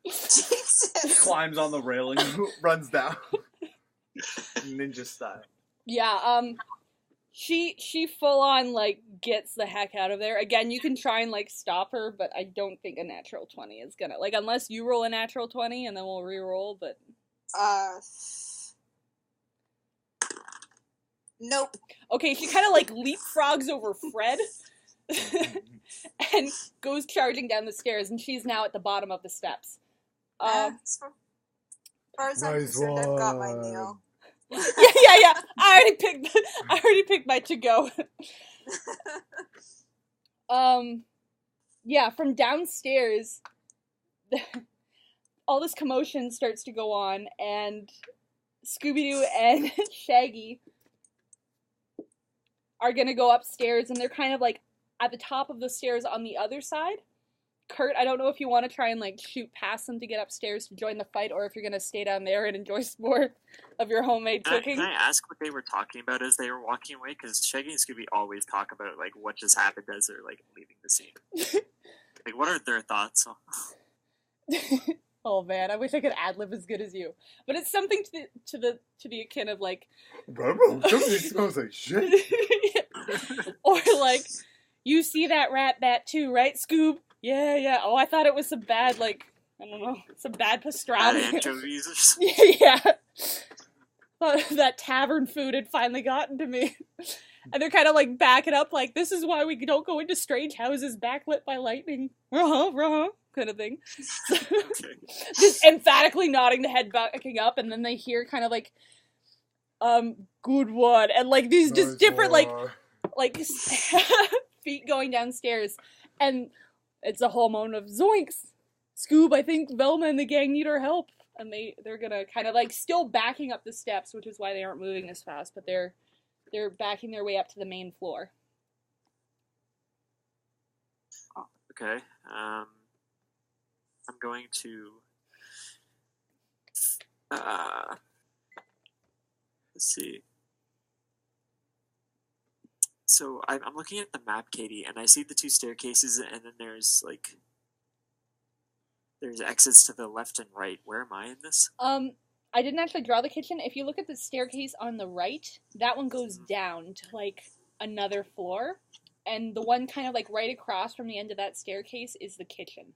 Jesus. climbs on the railing, runs down. Ninja style. Yeah, she full on, like, gets the heck out of there. Again, you can try and, like, stop her, but I don't think a natural 20 is gonna, like, unless you roll a natural 20 and then we'll re-roll, but... Nope. Okay, she kind of, like, leapfrogs over Fred and goes charging down the stairs, and she's now at the bottom of the steps. As far as I'm concerned, I've got my meal. Yeah. I already picked my to-go. Yeah, from downstairs, all this commotion starts to go on, and Scooby-Doo and Shaggy are gonna go upstairs, and they're kind of, like, at the top of the stairs on the other side. Kurt, I don't know if you want to try and, like, shoot past them to get upstairs to join the fight, or if you're gonna stay down there and enjoy some more of your homemade cooking. Can I ask what they were talking about as they were walking away? Because Shaggy and Scooby always talk about, like, what just happened as they're, like, leaving the scene. Like, what are their thoughts? Oh man, I wish I could ad-lib as good as you. But it's something to the akin of, like... Something smells like shit. Or, like, you see that rat bat too, right, Scoob? Yeah. Oh, I thought it was some bad, like, I don't know, some bad pastrami. Anchovies or something. Yeah. That tavern food had finally gotten to me. And they're kind of, like, backing up, like, this is why we don't go into strange houses backlit by lightning. Kind of thing. Okay. Just emphatically nodding the head, backing up, and then they hear kind of, like, good one, and, like, these just different, like feet going downstairs, and it's a whole moment of zoinks. Scoob, I think Velma and the gang need our help, and they're gonna kind of, like, still backing up the steps, which is why they aren't moving as fast, but they're backing their way up to the main floor. Okay. I'm going to... let's see. So I'm looking at the map, Katie, and I see the two staircases, and then there's exits to the left and right. Where am I in this? I didn't actually draw the kitchen. If you look at the staircase on the right, that one goes down to, like, another floor, and the one kind of, like, right across from the end of that staircase is the kitchen.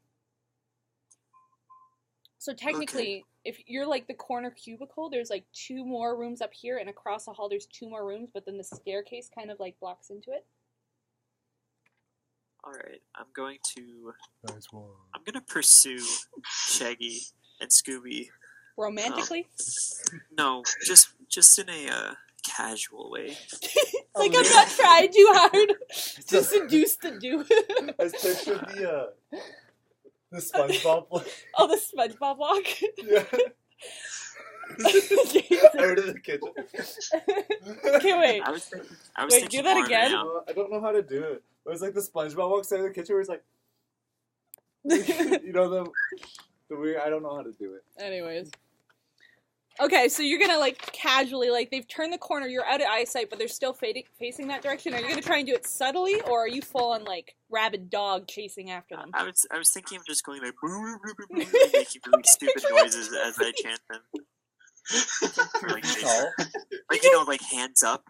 So technically, if you're, like, the corner cubicle, there's, like, 2 more rooms up here, and across the hall there's 2 more rooms, but then the staircase kind of, like, blocks into it. Alright, I'm going to pursue Shaggy and Scooby. Romantically? No, just in a casual way. Like, I'm not trying too hard to seduce the dude. I was picturing the SpongeBob walk. Oh, the SpongeBob walk? Yeah. Out of the kitchen. Okay, wait. I was Wait, thinking do that more again? now. I don't know how to do it. It was like the SpongeBob walks out of the kitchen where he's like... you know, the weird... I don't know how to do it. Anyways. Okay, so you're gonna, like, casually, like, they've turned the corner, you're out of eyesight, but they're still facing that direction. Are you gonna try and do it subtly, or are you full on, like, rabid dog chasing after them? I was thinking of just going like making really stupid noises as I chant them. Like, you know, like hands up,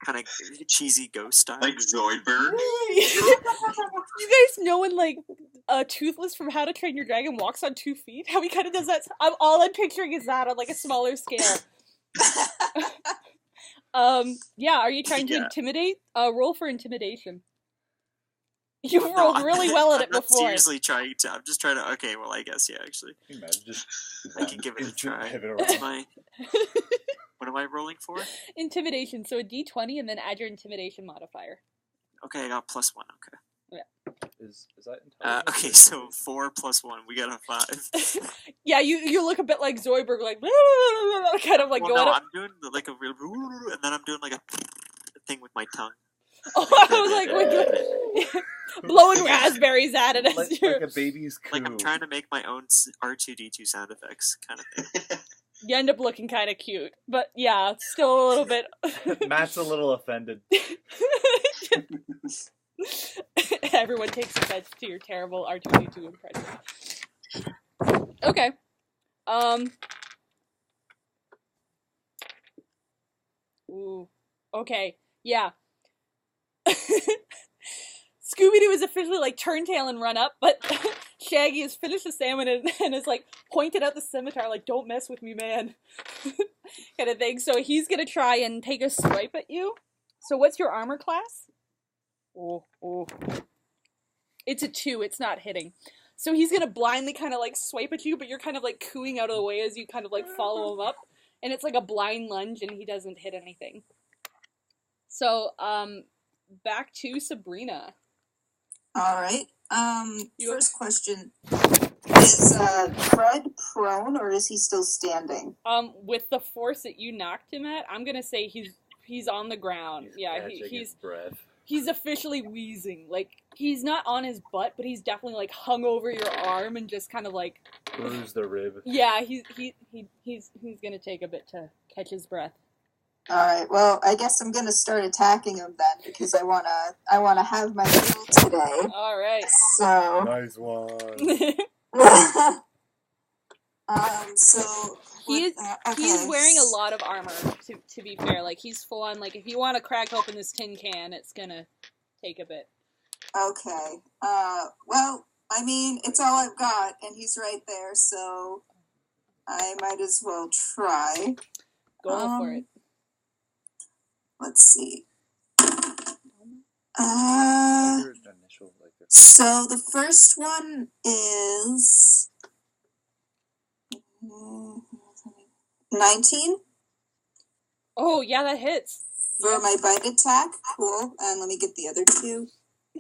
kind of cheesy ghost style. Like Zoidberg. You guys know when, like, Toothless from How to Train Your Dragon walks on 2 feet? How he kind of does that? All I'm picturing is that on, like, a smaller scale. Yeah, are you trying to intimidate? Roll for intimidation. You've rolled really well at it before. I'm seriously trying to. I'm just trying to. Okay, well, I guess, yeah, actually. Can you imagine just... I can give it a try. What am I rolling for? Intimidation, so a d20 and then add your intimidation modifier. Okay, I got +1, okay. Is that intelligent? Okay, so 4 + 1, we got a 5. Yeah, you look a bit like Zoidberg, like, kind of like well, going no, up. I'm doing like a real, and then I'm doing like a thing with my tongue. Oh, I was like, blowing raspberries at it as like a baby's coo. Like I'm trying to make my own R2-D2 sound effects, kind of thing. You end up looking kind of cute, but yeah, still a little bit. Matt's a little offended. Everyone takes offense to your terrible R2-D2 impression. Okay. Ooh. Okay. Yeah. Scooby-Doo is officially like turn tail and run up, but Shaggy has finished the salmon and is like pointed out the scimitar like, don't mess with me, man. Kind of thing. So he's gonna try and take a swipe at you. So what's your armor class? Oh. It's a 2, it's not hitting. So he's gonna blindly kind of like swipe at you, but you're kind of like cooing out of the way as you kind of like follow him up. And it's like a blind lunge and he doesn't hit anything. So, back to Sabrina. Alright. First question. Is Fred prone or is he still standing? With the force that you knocked him at, I'm gonna say he's on the ground. Yeah, his breath. He's officially wheezing. Like, he's not on his butt, but he's definitely like hung over your arm and just kind of like bruised the rib. Yeah, he's gonna take a bit to catch his breath. Alright, well, I guess I'm gonna start attacking him then, because I wanna have my meal today. Alright. So... Nice one. So... He's wearing a lot of armor, to be fair. Like, he's full on, like, if you want to crack open this tin can, it's gonna take a bit. Okay. Well, I mean, it's all I've got, and he's right there, so I might as well try. Go for it. Let's see. So the first one is 19. Oh, yeah, that hits. For my bite attack. Cool. And let me get the other 2.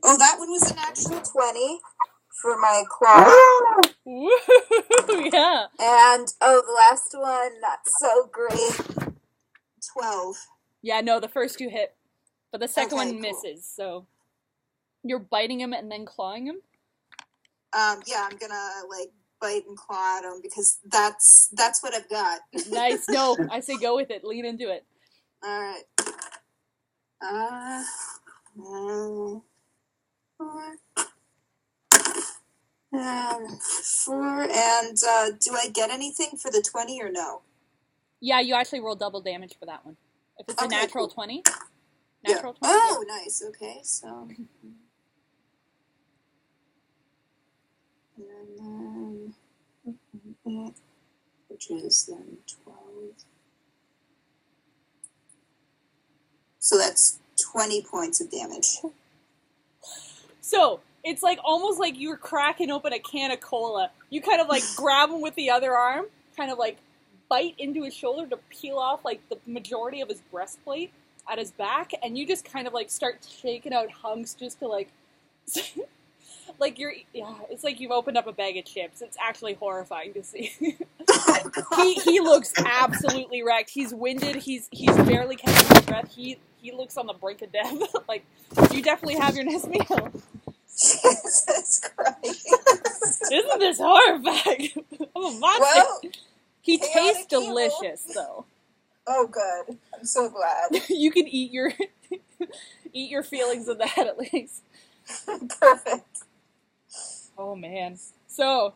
Oh, that one was an actual 20 for my claw. Woo! Yeah. And, the last one, not so great. 12. Yeah, no, the first 2 hit. But the second one cool. misses, so... You're biting him and then clawing him? Yeah, I'm gonna, like, bite and claw at him, because that's what I've got. Nice. No, I say go with it. Lean into it. Alright. 4, and, do I get anything for the 20 or no? Yeah, you actually roll double damage for that one. If it's a natural cool. 20. Natural 20? Oh, yeah. Nice. Okay, so... And then... Which is then 12... So that's 20 points of damage. So, it's like almost like you're cracking open a can of cola. You kind of like grab him with the other arm, kind of like bite into his shoulder to peel off like the majority of his breastplate at his back, and you just kind of like start shaking out hunks just to like... Like it's like you've opened up a bag of chips. It's actually horrifying to see. He looks absolutely wrecked. He's winded. He's barely catching his breath. He looks on the brink of death. Like, you definitely have your next meal. Jesus Christ! Isn't this horrifying? I'm a monster. Well, he tastes delicious, though. Oh, good. I'm so glad. You can eat your feelings of that at least. Perfect. Oh man. So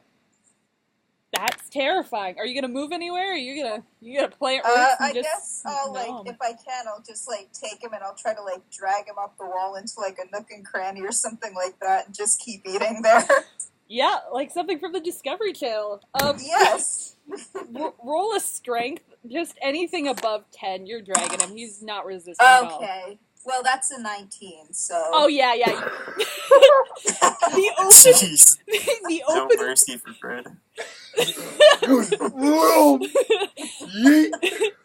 that's terrifying. Are you gonna move anywhere? Or are you gonna play it right? I guess I'll if I can, I'll just like take him and I'll try to like drag him up the wall into like a nook and cranny or something like that, and just keep eating there. Yeah, like something from the Discovery Channel. Yes. Roll a strength. Just anything above 10. You're dragging him. He's not resisting at all. Okay. Well, that's a 19, so... Oh, yeah. Jeez. The No open... mercy for Fred.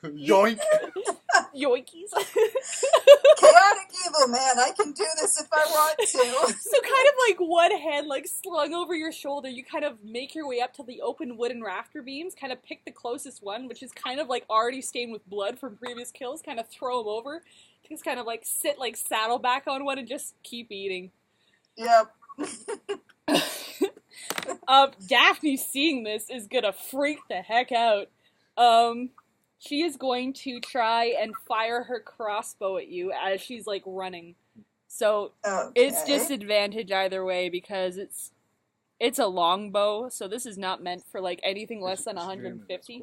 Yoink! Yoinkies. Chaotic evil, man. I can do this if I want to. So kind of like one hand like slung over your shoulder, you kind of make your way up to the open wooden rafter beams, kind of pick the closest one, which is kind of like already stained with blood from previous kills, kind of throw him over, just kind of like sit like saddle back on one and just keep eating. Yep. Daphne seeing this is gonna freak the heck out. She is going to try and fire her crossbow at you as she's like running. So it's disadvantage either way because it's It's a longbow, so this is not meant for like anything less than 150.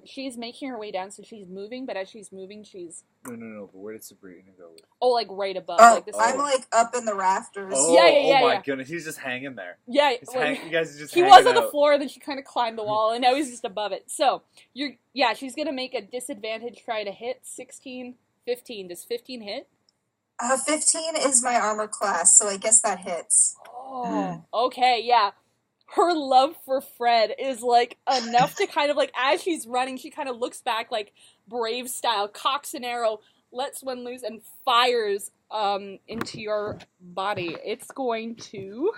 She's making her way down, so she's moving, but as she's moving, she's... No, but where did Sabrina go? Oh, like right above. Oh, like this. I'm like up in the rafters. Oh, Yeah, oh my yeah. goodness, he's just hanging there. Yeah, You guys are just he hanging was on the out. floor, then she kind of climbed the wall, and now he's just above it. So, she's gonna make a disadvantage try to hit. 16, 15. Does 15 hit? 15 is my armor class, so I guess that hits. Oh, okay, yeah. Her love for Fred is, like, enough to kind of, like, as she's running, she kind of looks back, like, Brave style, cocks an arrow, lets one loose, and fires into your body. It's going to...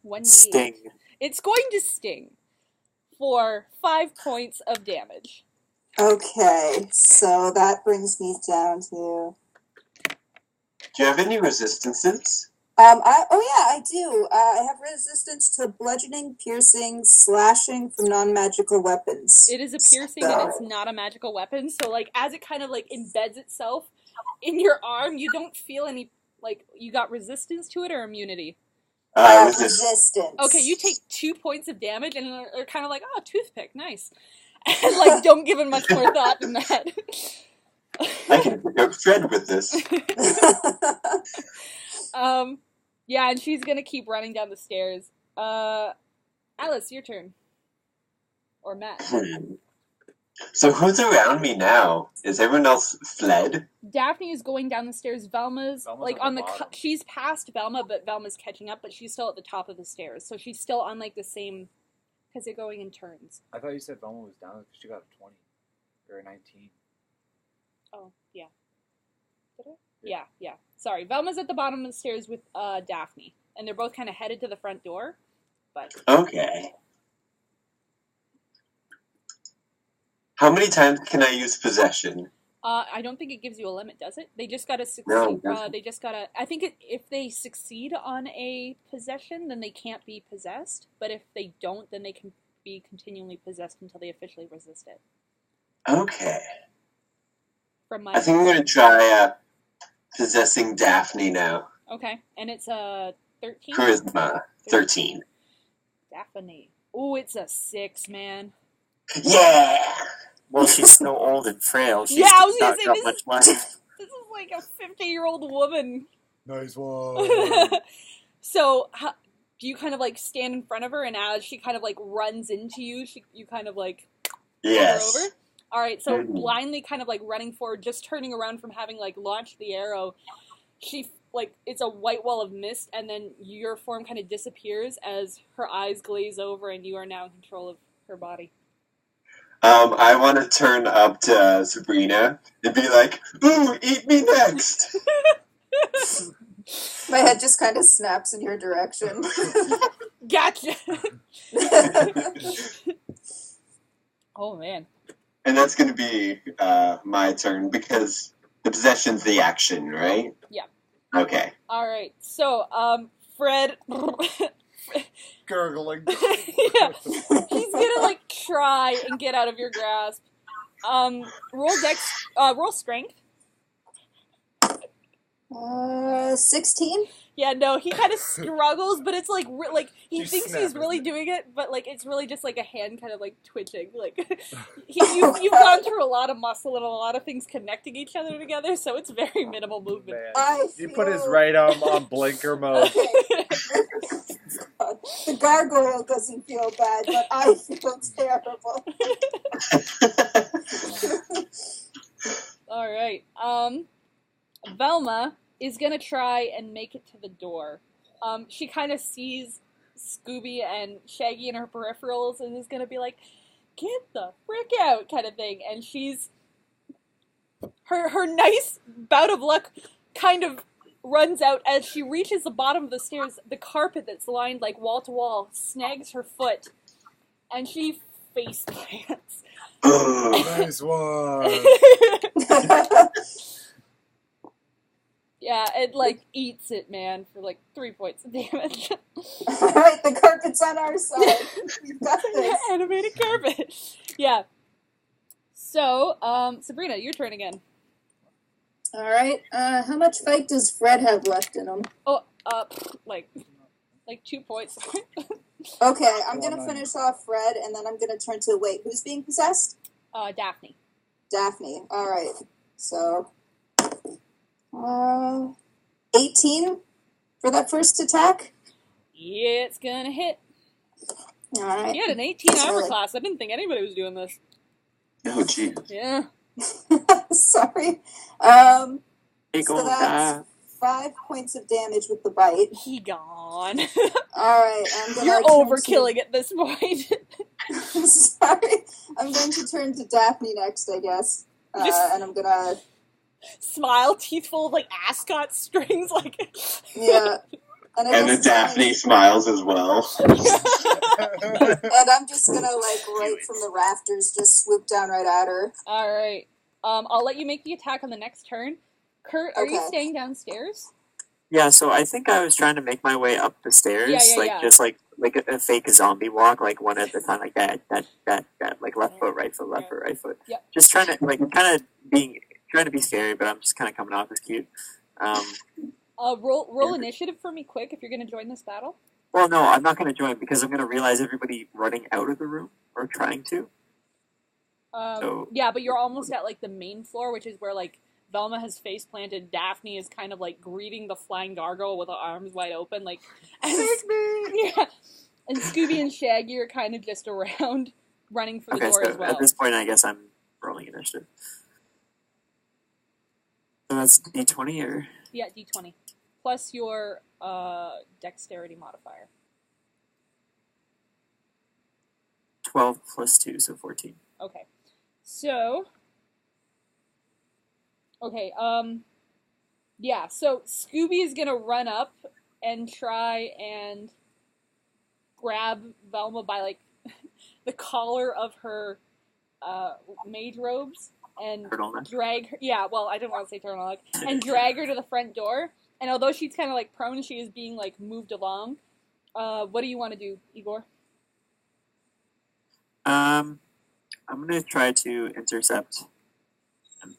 1d8. Sting. It's going to sting for 5 points of damage. Okay, so that brings me down to... Do you have any resistances? I do. I have resistance to bludgeoning, piercing, slashing from non-magical weapons. It is a piercing and it's not a magical weapon, so like as it kind of like embeds itself in your arm, you don't feel any like you got resistance to it or immunity. Resistance. Okay, you take 2 points of damage and are kind of like, oh, toothpick, nice. And like don't give it much more thought than that. I can pick up Fred with this. Yeah, and she's gonna keep running down the stairs. Alice, your turn. Or Matt. So who's around me now? Is everyone else fled? Daphne is going down the stairs. Velma's like at on the the bottom. she's past Velma, but Velma's catching up, but she's still at the top of the stairs. So she's still on like the same because they're going in turns. I thought you said Velma was down because she got a 20 or a 19. Oh, yeah. Did I? Yeah. Sorry. Velma's at the bottom of the stairs with Daphne, and they're both kind of headed to the front door. But Okay. How many times can I use possession? I don't think it gives you a limit, does it? They just gotta succeed. No, it doesn't. They just gotta. I think if they succeed on a possession, then they can't be possessed. But if they don't, then they can be continually possessed until they officially resist it. Okay. From my I think I'm going to try possessing Daphne now. okay, and it's a 13. Charisma, 13. Daphne. Ooh, it's a 6, man. Yeah! Well, she's so old and frail. She's Yeah, I was gonna not say, got this much is- life. This is like a 50-year-old woman. Nice one. So, do you kind of like stand in front of her, and as she kind of like runs into you, you kind of like pull her Yes. over? Alright, so Mhm. blindly kind of like running forward, just turning around from having like launched the arrow, she like, it's a white wall of mist, and then your form kind of disappears as her eyes glaze over, and you are now in control of her body. I want to turn up to Sabrina and be like, ooh, eat me next! My head just kind of snaps in your direction. Gotcha! Oh, man. And that's going to be my turn because the possession's the action, right? Yeah. Okay. Alright, so, Fred... Gurgling. Yeah, he's gonna like try and get out of your grasp. Roll strength. 16? Yeah, no, he kind of struggles, but it's like he You thinks snap, he's really isn't it? doing it, but like it's really just like a hand kind of like twitching. Like you've gone through a lot of muscle and a lot of things connecting each other together, so it's very minimal movement. Man. He put his right arm on blinker mode. Okay. The gargoyle doesn't feel bad, but I feel terrible. All right. Velma is gonna try and make it to the door. She kind of sees Scooby and Shaggy in her peripherals and is gonna be like, "Get the frick out," kind of thing. And she's her nice bout of luck kind of runs out as she reaches the bottom of the stairs. The carpet that's lined like wall to wall snags her foot, and she face plants. Nice one. Yeah, it like eats it, man, for like 3 points of damage. Alright, the carpet's on our side. We've got this. Animated carpet. Yeah. So, Sabrina, your turn again. Alright, how much fight does Fred have left in him? Oh, like like 2 points. Okay, I'm gonna finish off Fred, and then I'm gonna turn to wait. Who's being possessed? Daphne. Daphne. All right. So, 18 for that first attack. Yeah, it's gonna hit. All right. You had an 18 armor Really? class. I didn't think anybody was doing this. Oh, jeez. Yeah. Sorry. Hey, So go that's 5 points of damage with the bite. He gone. All right, I'm gonna. You're turn overkilling at this point. To... Sorry, I'm going to turn to Daphne next, I guess, and I'm gonna. Smile, teeth full of like ascot strings, like. Yeah. And then Daphne smiles as well. And I'm just gonna right from the rafters, just swoop down right at her. All right. I'll let you make the attack on the next turn. Kurt, are you Okay. staying downstairs? Yeah, so I think I was trying to make my way up the stairs, Yeah. just like a fake zombie walk, like one at a time, like that, like left foot, right foot, right foot. Yep. Just trying to trying to be scary, but I'm just kind of coming off as cute. Roll initiative for me quick if you're going to join this battle. Well, no, I'm not going to join because I'm going to realize everybody running out of the room or trying to. Yeah, but you're almost at like the main floor, which is where like Velma has face planted. Daphne is kind of like greeting the flying gargoyle with her arms wide open, like. Take me! Yeah, and Scooby and Shaggy are kind of just around, running for the door so as well. At this point, I guess I'm rolling initiative. So that's D20 or? Yeah, D20 plus your dexterity modifier. 12 plus 2, so 14. Okay. So, yeah, so Scooby is gonna run up and try and grab Velma by, like, the collar of her mage robes and Turtleneck. drag her, yeah, well, I didn't want to say turtleneck, and drag her to the front door, and although she's kind of, like, prone, she is being, like, moved along. What do you want to do, Igor? I'm gonna try to intercept him.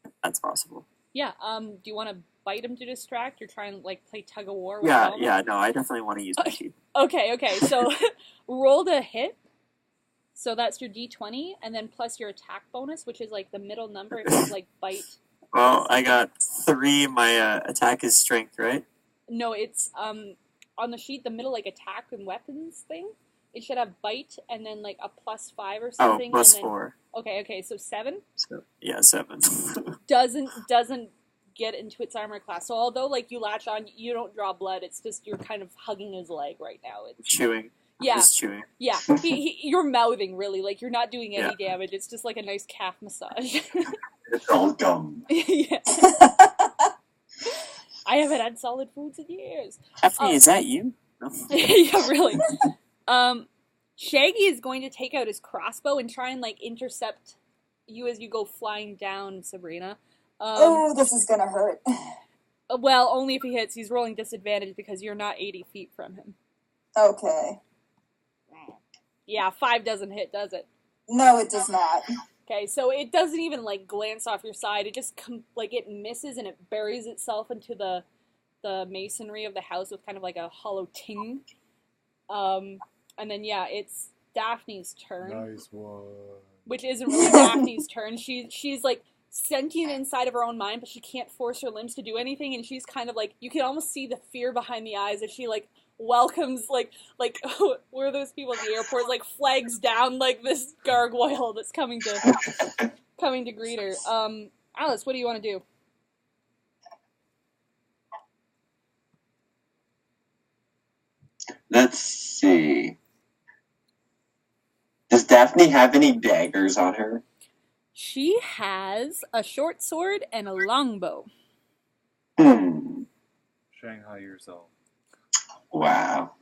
If that's possible. Yeah, do you want to bite him to distract, or try and, like, play tug-of-war with Yeah, Velma? no, I definitely want to use my teeth. Okay, so roll to hit. So that's your D20, and then plus your attack bonus, which is, like, the middle number if you, like, bite. Well, I got 3, my attack is strength, right? No, it's, on the sheet, the middle, like, attack and weapons thing, it should have bite, and then, like, a +5 or something. Oh, plus and then, 4. Okay, so 7? So, yeah, 7. Doesn't get into its armor class. So although, like, you latch on, you don't draw blood, it's just you're kind of hugging his leg right now. It's Chewing. Yeah. Just chewing. Yeah, you're mouthing, really. Like, you're not doing any Yeah. damage. It's just like a nice calf massage. It's all gum. Yeah. I haven't had solid foods in years. Daphne, is that you? No. Yeah, really. Shaggy is going to take out his crossbow and try and, like, intercept you as you go flying down, Sabrina. This is gonna hurt. Well, only if he hits. He's rolling disadvantage because you're not 80 feet from him. Okay. Yeah, 5 doesn't hit, does it? No, it does not. Okay, so it doesn't even, like, glance off your side. It just, it misses and it buries itself into the masonry of the house with kind of, like, a hollow ting. And then, yeah, it's Daphne's turn. Nice one. Which isn't really Daphne's turn. She's, like, sentient inside of her own mind, but she can't force her limbs to do anything, and she's kind of, like, you can almost see the fear behind the eyes as she, like, welcomes, like, where are those people at the airport, like, flags down, like, this gargoyle that's coming to greet her. Alice, what do you want to do? Let's see. Does Daphne have any daggers on her? She has a short sword and a longbow. Shanghai yourself. Wow.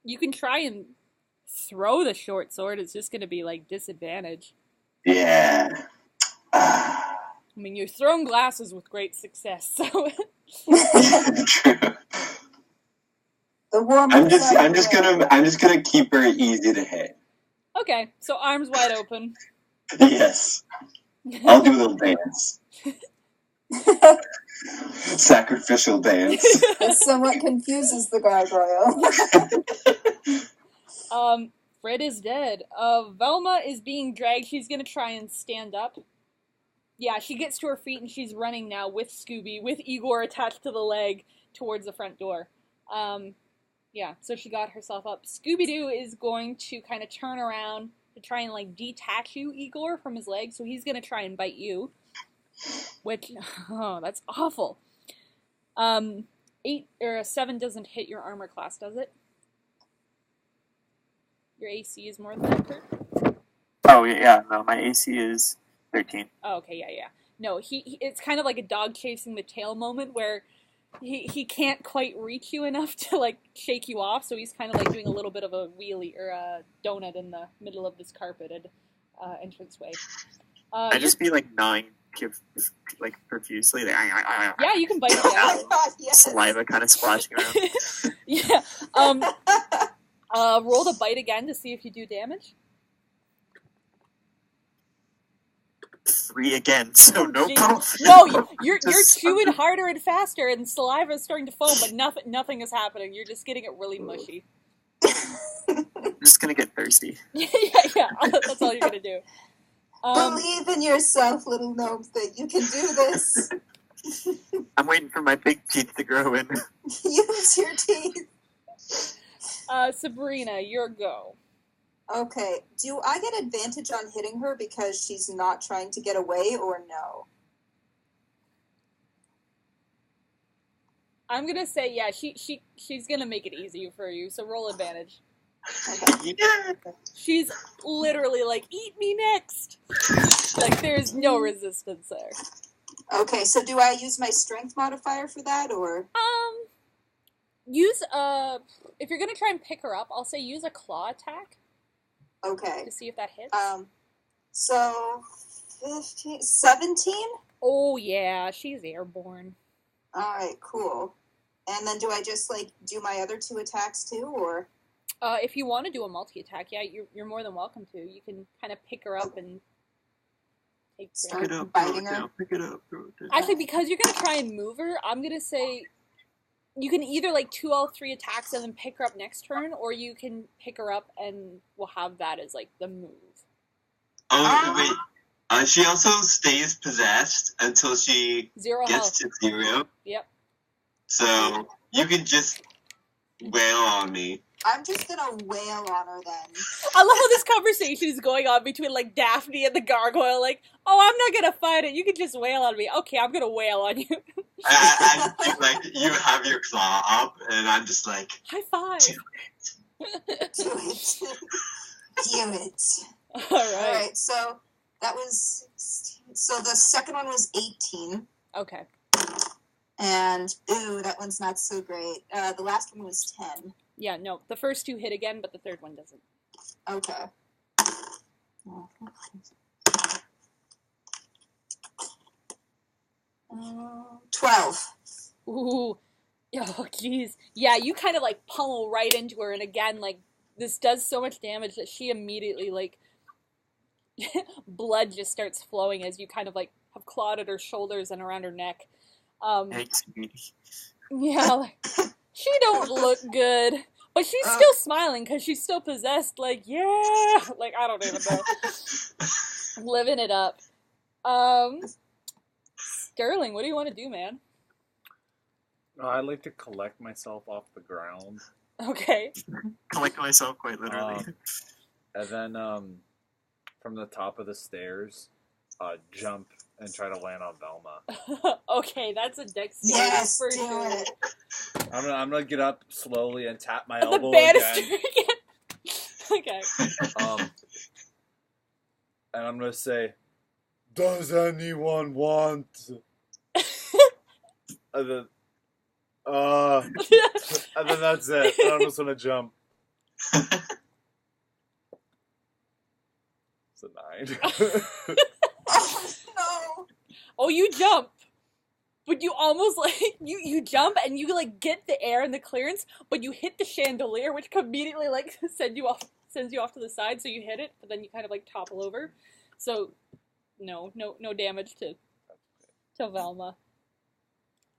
You can try and throw the short sword. It's just going to be, like, disadvantage. Yeah. I mean, you've thrown glasses with great success, so... True. I'm just gonna keep her easy to hit. Okay, so arms wide open. Yes. I'll do a little dance. Sacrificial dance. It somewhat confuses the gargoyle. Fred is dead. Velma is being dragged. She's gonna try and stand up. Yeah, she gets to her feet and she's running now with Scooby, with Igor attached to the leg towards the front door. Yeah, so she got herself up. Scooby-Doo is going to kind of turn around to try and, like, detach you, Igor, from his leg, so he's gonna try and bite you. Which, oh, that's awful. 8 or a 7 doesn't hit your armor class, does it? Your AC is more than that, Kurt? Oh, yeah, no, my AC is 13. Oh, okay, yeah. No, he it's kind of like a dog chasing the tail moment where he can't quite reach you enough to, like, shake you off, so he's kind of, like, doing a little bit of a wheelie or a donut in the middle of this carpeted entranceway. I just be, like, gnawing, like, profusely. Like, yeah, you can bite it Oh down. my god, yes. Saliva kind of splashing around. Yeah. Roll to bite again to see if you do damage. 3 again, so no problem. No, you're chewing harder and faster, and saliva is starting to foam, but nothing is happening. You're just getting it really mushy. I'm just gonna get thirsty. yeah. That's all you're gonna do. Believe in yourself, little gnomes, that you can do this. I'm waiting for my big teeth to grow in. Use your teeth. Sabrina, your go. Okay, do I get advantage on hitting her because she's not trying to get away, or no? I'm gonna say yeah. She's gonna make it easy for you. So roll advantage. Okay. Yeah. She's literally like, eat me next. Like there's no resistance there. Okay, so do I use my strength modifier for that, or? Use if you're gonna try and pick her up, I'll say use a claw attack. Okay. To see if that hits. So 15, 17? Oh yeah, she's airborne. Alright, cool. And then do I just, like, do my other 2 attacks too, or? If you want to do a multi-attack, yeah, you're more than welcome to. You can kind of pick her up and take Start Pick it up, biting throw it her. down, pick it up, throw it down. Actually, because you're gonna try and move her, I'm gonna say you can either like 2 all 3 attacks and then pick her up next turn, or you can pick her up and we'll have that as like the move. Oh, wait. She also stays possessed until she 0 gets health. to 0. Yep. So you can just wail on me. I'm just gonna wail on her then. I love how this conversation is going on between like Daphne and the gargoyle. Like, oh, I'm not gonna fight it. You can just wail on me. Okay, I'm gonna wail on you. I like you have your claw up, and I'm just like, High five. Do it. Do it. All right. Alright, so that was... So the second one was 18. Okay. And, ooh, that one's not so great. The last one was 10. Yeah, no, the first 2 hit again, but the third one doesn't. Okay. 12. Ooh. Oh, jeez. Yeah, you kind of, like, pummel right into her, and again, like, this does so much damage that she immediately, like, blood just starts flowing as you kind of, like, have clawed at her shoulders and around her neck. Thanks, sweetie. Yeah, like, she don't look good. But she's still smiling because she's still possessed. Like, yeah. Like, I don't even know. Living it up. Sterling, what do you want to do, man? I'd like to collect myself off the ground. Okay. Collect myself quite literally. And then from the top of the stairs, jump and try to land on Velma. Okay, that's a dexterity Yes, for do sure. it. I'm gonna get up slowly and tap my The elbow banister again. Okay. And I'm gonna say, "Does anyone want?" And then, and then that's it. And I'm just gonna jump. It's a 9. No. Oh, you jump. But you almost, like, you jump and you, like, get the air and the clearance, but you hit the chandelier, which immediately, like, sends you off to the side, so you hit it, but then you kind of, like, topple over. So, no damage to to Velma.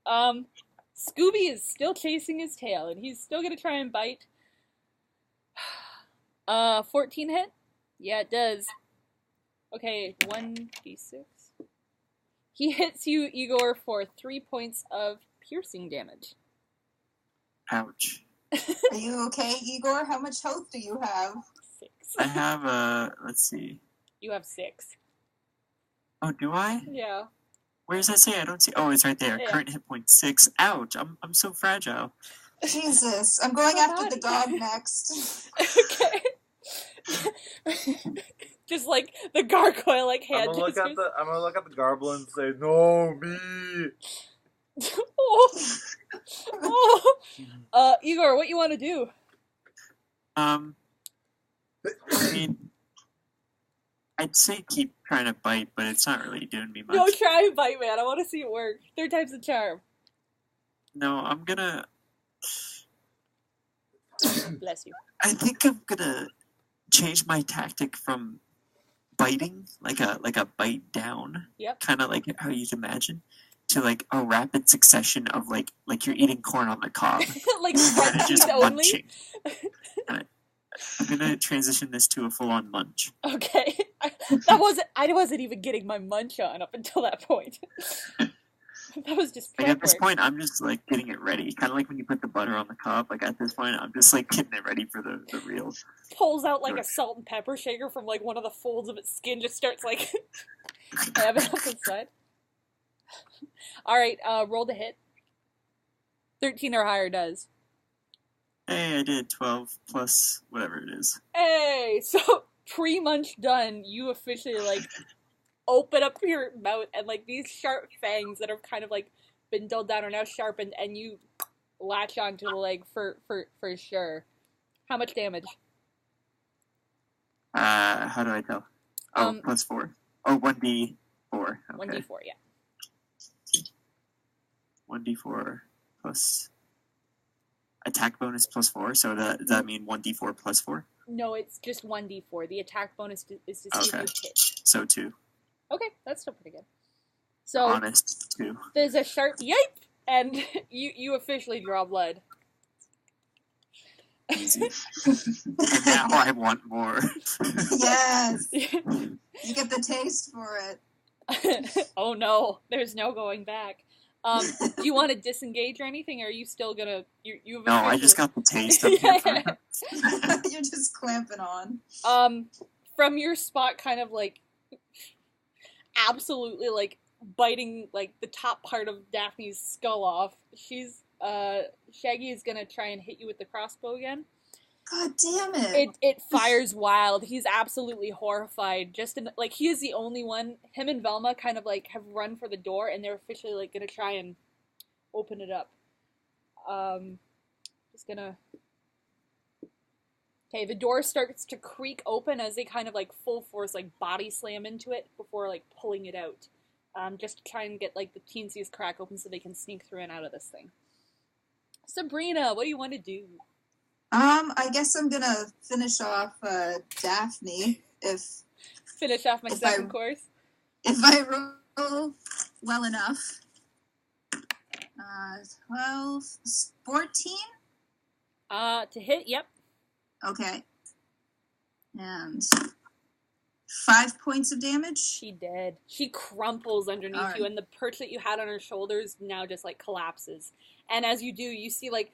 Scooby is still chasing his tail, and he's still gonna try and bite. 14 hit? Yeah, it does. Okay, 1d6. He hits you, Igor, for 3 points of piercing damage. Ouch. Are you okay, Igor? How much health do you have? 6. I have let's see. You have 6. Oh, do I? Yeah. Where does that say? I don't see. Oh, it's right there. Yeah. Current hit point 6. Ouch! I'm so fragile. Jesus, I'm going after the dog next. Okay. Just like the gargoyle, like I'm hand gonna look gestures. at the garble and say, "No, me." Igor, what you want to do? I mean, I'd say keep trying to bite, but it's not really doing me much. No, try and bite, man. I want to see it work. 3 times the charm. No, I'm gonna. Bless you. I think I'm gonna change my tactic from biting, like a bite down, Yep. kind of like how you'd imagine, to like a rapid succession of like you're eating corn on the cob, Like kind of just only. munching. I'm gonna transition this to a full-on munch. Okay. I wasn't even getting my munch on up until that point. That was just Like prep at this work. point, I'm just like getting it ready, kind of like when you put the butter on the cob. Like at this point, I'm just like getting it ready for the real. Pulls out like a salt and pepper shaker from like one of the folds of its skin, just starts like dabbing up inside. Alright, roll the hit. 13 or higher does. Hey, I did 12 plus whatever it is. Hey! So, pre-munch done, you officially like open up your mouth and like these sharp fangs that have kind of like been dulled down are now sharpened and you latch onto the leg for sure. How much damage? How do I tell? Oh, plus 4. Oh, 1d4. Okay. 1d4, yeah. 1d4 plus attack bonus plus 4. So does that mean 1d4 plus 4? No, it's just 1d4. The attack bonus is to see if you hit. So 2. Okay, that's still pretty good. So Honest 2. there's a sharp yipe, and you officially draw blood. Easy. And now I want more. Yes! You get the taste for it. Oh no, there's no going back. Do you want to disengage or anything, or are you still gonna? You No, I just got the taste. I'm here for it. You're just clamping on. From your spot, kind of like absolutely like biting like the top part of Daphne's skull off. She's Shaggy is gonna try and hit you with the crossbow again. God damn it! It fires wild. He's absolutely horrified. Just in, like he is the only one. Him and Velma kind of like have run for the door, and they're officially like gonna try and open it up. Just gonna. Okay, the door starts to creak open as they kind of like full force like body slam into it before like pulling it out. Just to try and get like the teensiest crack open so they can sneak through and out of this thing. Sabrina, what do you want to do? I guess I'm gonna finish off Daphne if Finish off my second course. If I roll well enough. 12, 14? To hit, yep. Okay. And 5 points of damage? She dead. She crumples underneath you, and the perch that you had on her shoulders now just, like, collapses. And as you do, you see, like,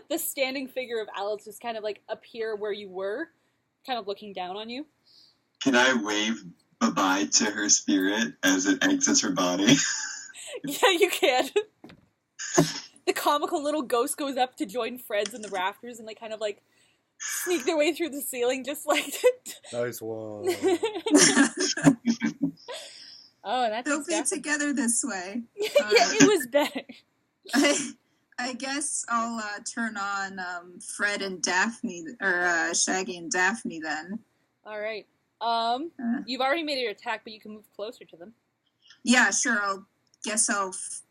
the standing figure of Alice just kind of, like, appear where you were, kind of looking down on you. Can I wave bye-bye to her spirit as it exits her body? Yeah, you can. The comical little ghost goes up to join Fred's in the rafters, and they kind of, like, sneak their way through the ceiling, just like... Nice one. Oh, that's They'll be together this way. Yeah, it was better. I guess I'll turn on Fred and Daphne, or Shaggy and Daphne then. All right. You've already made your attack, but you can move closer to them. Yeah, sure.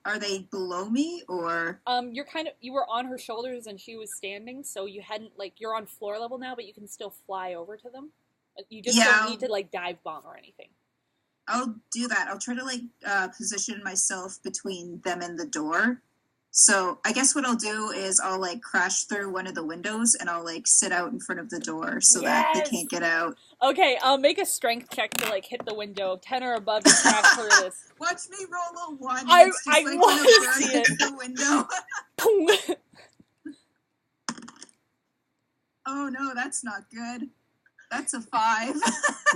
Are they below me, or? You were on her shoulders and she was standing, so you hadn't, like, you're on floor level now, but you can still fly over to them. You just don't need to, like, dive bomb or anything. I'll do that. I'll try to like position myself between them and the door. So I guess what I'll do is I'll like crash through one of the windows and I'll like sit out in front of the door so that they can't get out. Okay, I'll make a strength check to like hit the window. 10 or above, you crash through this. Watch me roll a 1. I Like want to burn see it. the window. Oh no, that's not good. That's a 5.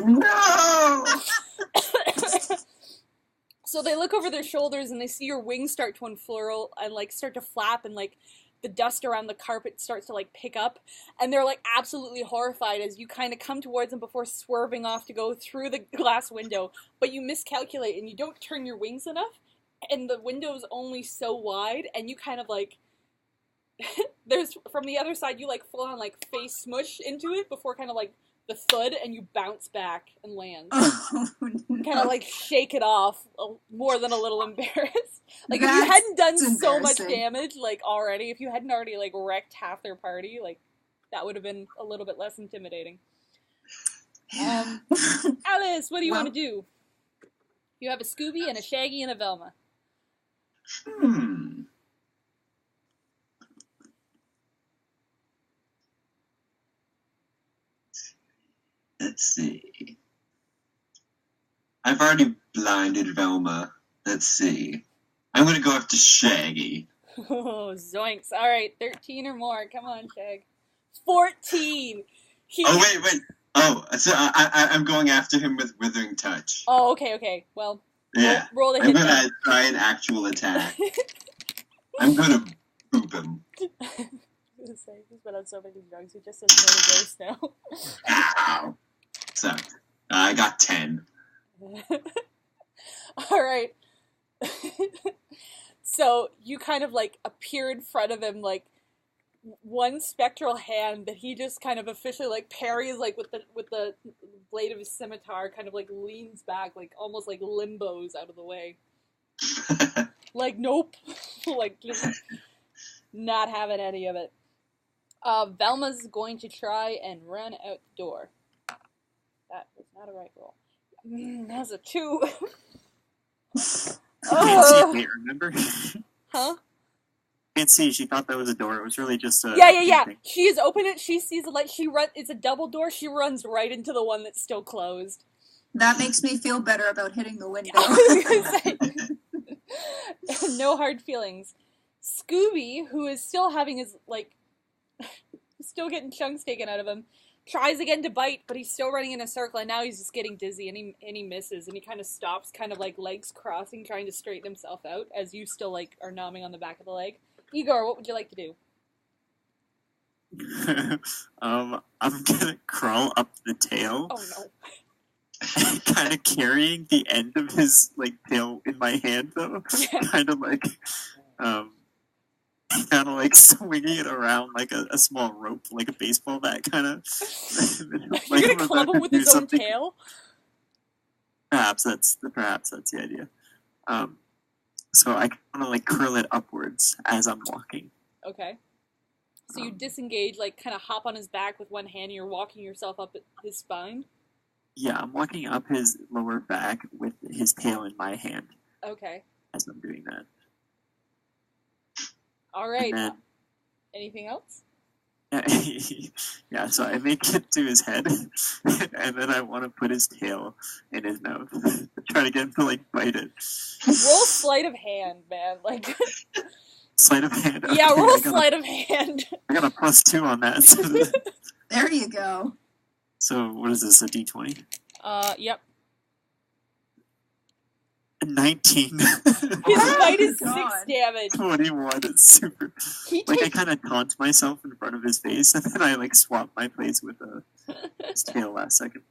No! So they look over their shoulders and they see your wings start to unfurl and like start to flap and like the dust around the carpet starts to like pick up, and they're like absolutely horrified as you kind of come towards them before swerving off to go through the glass window, but you miscalculate and you don't turn your wings enough, and the window's only so wide, and you kind of like there's from the other side you like full on like face smush into it before kind of like the thud, and you bounce back and land. Oh, no. Kind of like shake it off, more than a little embarrassed. Like if That's you hadn't done so much embarrassing. damage, like already, if you hadn't already like wrecked half their party, like that would have been a little bit less intimidating. Alice, what do you want to do? You have a Scooby and a Shaggy and a Velma. Let's see. I've already blinded Velma. Let's see. I'm gonna go after Shaggy. Oh, zoinks. Alright, 13 or more. Come on, Shag. 14! Oh, wait. Oh, so I'm going after him with Withering Touch. Oh, okay. Well, Yeah. roll the I'm hit gonna die. try an actual attack. I'm gonna boop him. He's been on so many drugs, he just says no to ghosts now. Ow. So, I got 10. Alright. So, you kind of, like, appear in front of him, like, one spectral hand that he just kind of officially, like, parries, like, with the blade of his scimitar, kind of, like, leans back, like, almost, like, limbos out of the way. Like, nope. Like, just not having any of it. Velma's going to try and run out the door. That was not a right roll. That's a 2. Can't see a gate, remember? Huh? Can't see. She thought that was a door. It was really just a. Yeah. thing. She has opened it. She sees the light. It's a double door. She runs right into the one that's still closed. That makes me feel better about hitting the window. I was gonna say, no hard feelings. Scooby, who is still having his like, still getting chunks taken out of him, tries again to bite, but he's still running in a circle, and now he's just getting dizzy, and he misses, and he kind of stops, kind of like legs crossing, trying to straighten himself out, as you still like are nomming on the back of the leg. Igor, what would you like to do? I'm gonna crawl up the tail, Oh no. kind of carrying the end of his like tail in my hand, though, Yeah. kind of like swinging it around like a small rope, like a baseball bat, kind of. You're gonna club him with his own tail? Perhaps that's the idea. So I want to like curl it upwards as I'm walking. Okay. So you disengage, like kind of hop on his back with one hand, and you're walking yourself up his spine? Yeah, I'm walking up his lower back with his tail in my hand Okay. as I'm doing that. Alright. And then, Anything else? yeah, so I make it to his head, and then I want to put his tail in his mouth. Try to get him to, like, bite it. Roll sleight of hand, man. Like, Sleight of hand. Okay, yeah, roll I got sleight of hand. I got a +2 on that. There you go. So, what is this, a D20? Yep. 19. His bite is God. 6 damage. 21. It's super. He Like, I takes... kind of taunt myself in front of his face, and then I, like, swap my place with his tail last second.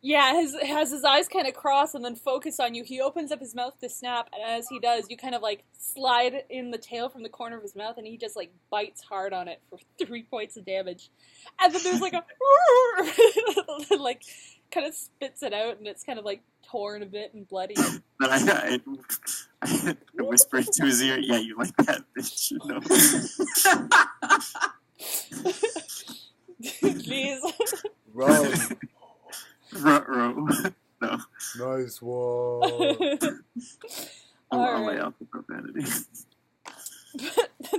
Yeah, has his eyes kind of cross and then focus on you. He opens up his mouth to snap, and as he does, you kind of, like, slide in the tail from the corner of his mouth, and he just, like, bites hard on it for 3 points of damage. And then there's, like, a... like, kind of spits it out, and it's kind of, like, torn a bit and bloody. But I whispered to his ear, yeah, you like that, bitch, you know? Jeez. Bro, Ruh-roh. No. no, Nice one. I'm All on my right. out for profanity.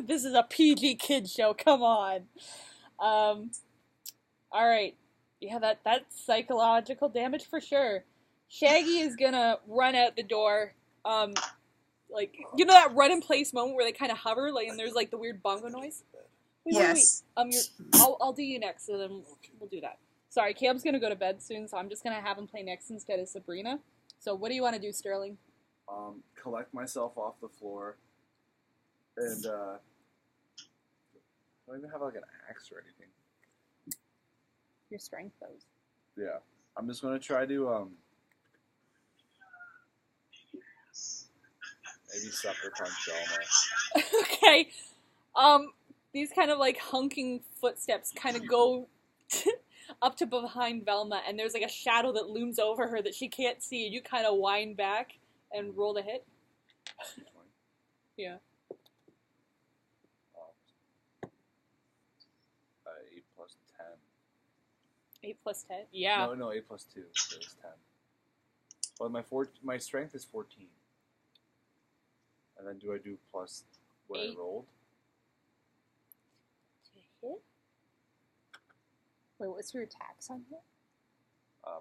This is a PG kid show. Come on. All right. Yeah, that's psychological damage for sure. Shaggy is gonna run out the door. Like, you know that run in place moment where they kind of hover, like, and there's like the weird bongo noise. Yes. I'll do you next, so then we'll do that. Sorry, Caleb's gonna go to bed soon, so I'm just gonna have him play next instead of Sabrina. So what do you want to do, Sterling? Collect myself off the floor, and I don't even have like an axe or anything. Your strength, those. Yeah, I'm just gonna try to maybe sucker punch Velma. Okay. These kind of like hunking footsteps kind of go up to behind Velma, and there's like a shadow that looms over her that she can't see, and you kind of wind back and roll the hit. Yeah. 8 plus 10. 8 plus 10? Yeah. No, 8 plus 2. So it's 10. Well, my strength is 14. And then do I do plus what 8. I rolled? To hit? Wait, what's your attacks on here?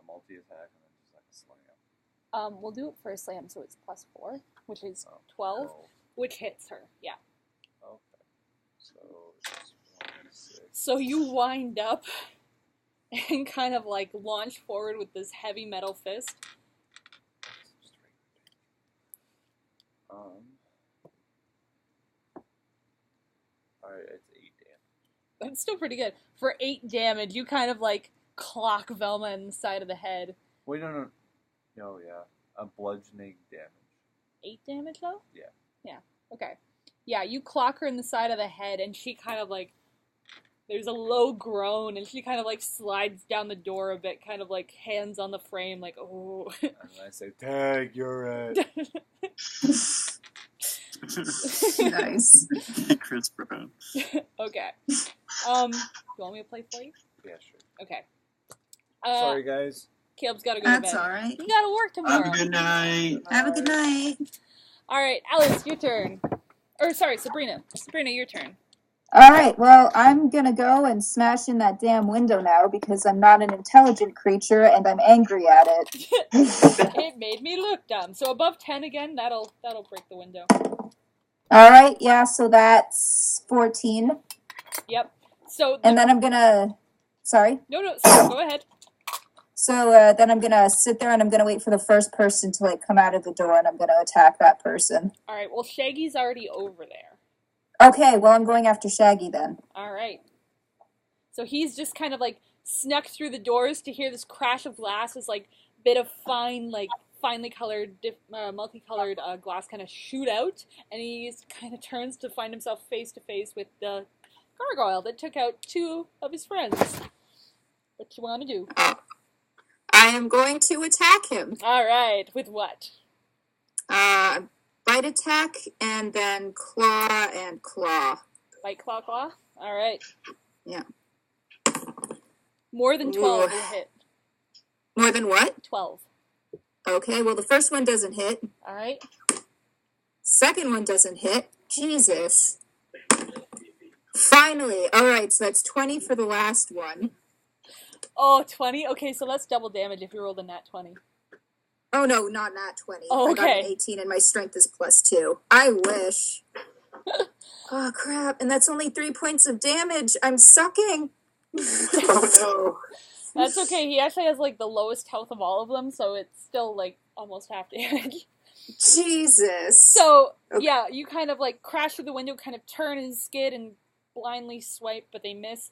Multi-attack and then just like a slam. We'll do it for a slam, so it's plus 4, which is 12, 12. which hits her, yeah. Okay. So it's 1d6. So you wind up and kind of like launch forward with this heavy metal fist. Alright, it's 8 damage. That's still pretty good. For 8 damage, you kind of like clock Velma in the side of the head. Wait, no. Oh, yeah. A bludgeoning damage. 8 damage though? Yeah. Yeah, okay. Yeah, you clock her in the side of the head, and she kind of like, there's a low groan, and she kind of like slides down the door a bit, kind of like hands on the frame, like, oh. And I say, tag, you're it. Nice. Chris Brown. Okay. You want me to play for you? Yeah, sure. Okay. Sorry, guys. Caleb's gotta go to bed. That's alright. You gotta work tomorrow. Have a good night. Have a good night. Alright, Alice, your turn. Or, sorry, Sabrina. Sabrina, your turn. Alright, well, I'm gonna go and smash in that damn window now because I'm not an intelligent creature and I'm angry at it. It made me look dumb. So above 10 again, that'll break the window. Alright, yeah, so that's 14. Yep. So And then I'm gonna... Sorry? No, sorry, go ahead. So then I'm gonna sit there and I'm gonna wait for the first person to like come out of the door and I'm gonna attack that person. Alright, well, Shaggy's already over there. Okay, well, I'm going after Shaggy then. Alright. So he's just kind of like snuck through the doors to hear this crash of glass, this like bit of finely colored, multicolored glass kind of shoot out, and he kind of turns to find himself face to face with the gargoyle that took out 2 of his friends. What you want to do? I am going to attack him. Alright, with what? Bite attack and then claw and claw. Bite, claw, claw? Alright. Yeah. More than 12 will hit. More than what? 12. Okay, well, the first one doesn't hit. Alright. Second one doesn't hit. Jesus. Finally. Alright, so that's 20 for the last one. Oh, 20? Okay, so that's double damage if you rolled a nat 20. Oh, no, not nat 20. Oh, I got okay. an 18 and my strength is +2. I wish. Oh, crap. And that's only 3 points of damage. I'm sucking. Oh, no. That's okay. He actually has, like, the lowest health of all of them, so it's still, like, almost half damage. Jesus. So, Okay. yeah, you kind of, like, crash through the window, kind of turn and skid and blindly swipe, but they miss.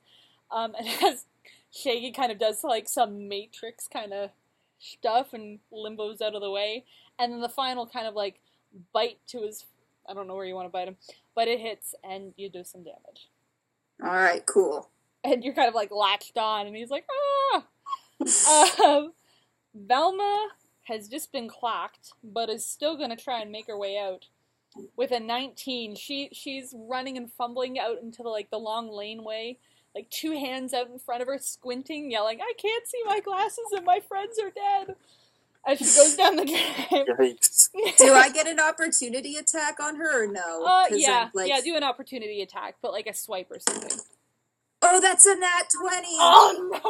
And as Shaggy kind of does, like, some Matrix kind of stuff and limbos out of the way, and then the final kind of, like, bite to his... I don't know where you want to bite him, but it hits, and you do some damage. Alright, cool. And you're kind of, like, latched on, and he's like, ah! Velma has just been clocked, but is still going to try and make her way out. With a 19, she's running and fumbling out into the long laneway, like 2 hands out in front of her, squinting, yelling, I can't see my glasses and my friends are dead! As she goes down the drain. Yikes. Do I get an opportunity attack on her or no? 'Cause Yeah. I'm, like... Yeah, do an opportunity attack, but like a swipe or something. Oh, that's a nat 20! Oh no!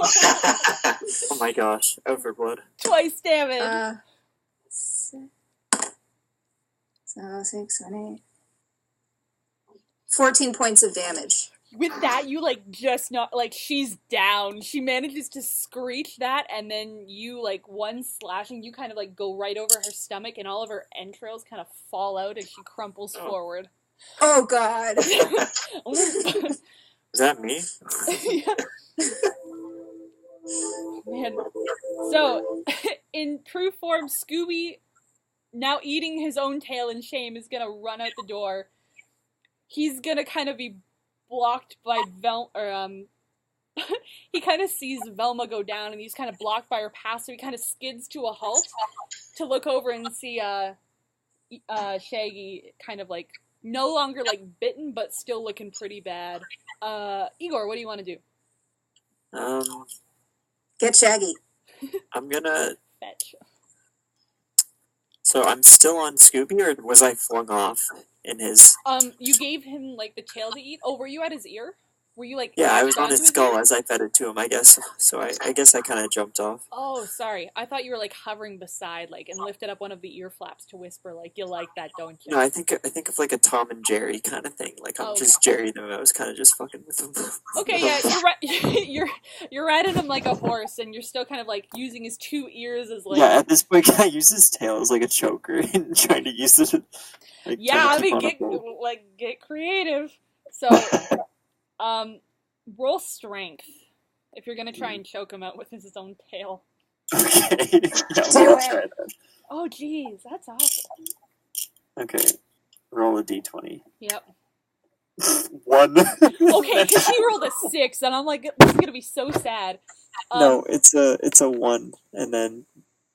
Oh my gosh, overblood. Twice damage. 6, 7, 8. 14 points of damage. With that, you like just not like she's down. She manages to screech that, and then you like one slashing. You kind of like go right over her stomach, and all of her entrails kind of fall out as she crumples forward. Oh God! Is that me? Yeah. Man. So, in true form, Scooby, now eating his own tail in shame, is gonna run out the door. He's gonna kind of be blocked by he kind of sees Velma go down, and he's kind of blocked by her path, so he kind of skids to a halt to look over and see Shaggy kind of like no longer like bitten, but still looking pretty bad. Igor, what do you want to do? Get Shaggy. I'm gonna... Fetch. So I'm still on Scooby, or was I flung off in his... You gave him, like, the tail to eat? Oh, were you at his ear? Were you, like... Yeah, I was on onto his skull as I fed it to him, I guess. So I guess I kind of jumped off. Oh, sorry. I thought you were, like, hovering beside, like, and lifted up one of the ear flaps to whisper, like, you like that, don't you? No, I think of like a Tom and Jerry kind of thing. Like, I'm just Jerry, though. I was kind of just fucking with him. Okay, yeah, you're riding him like a horse, and you're still kind of, like, using his two ears as, like... Yeah, at this point, I use his tail as, like, a choker and trying to use it... Like, yeah, I mean, get creative. So, roll strength if you're gonna try and choke him out with his own tail. Okay, yeah, we'll try that. Oh, jeez, that's awful. Okay, roll a d20. Yep. 1. Okay, because he rolled a 6, and I'm like, this is gonna be so sad. No, it's a 1, and then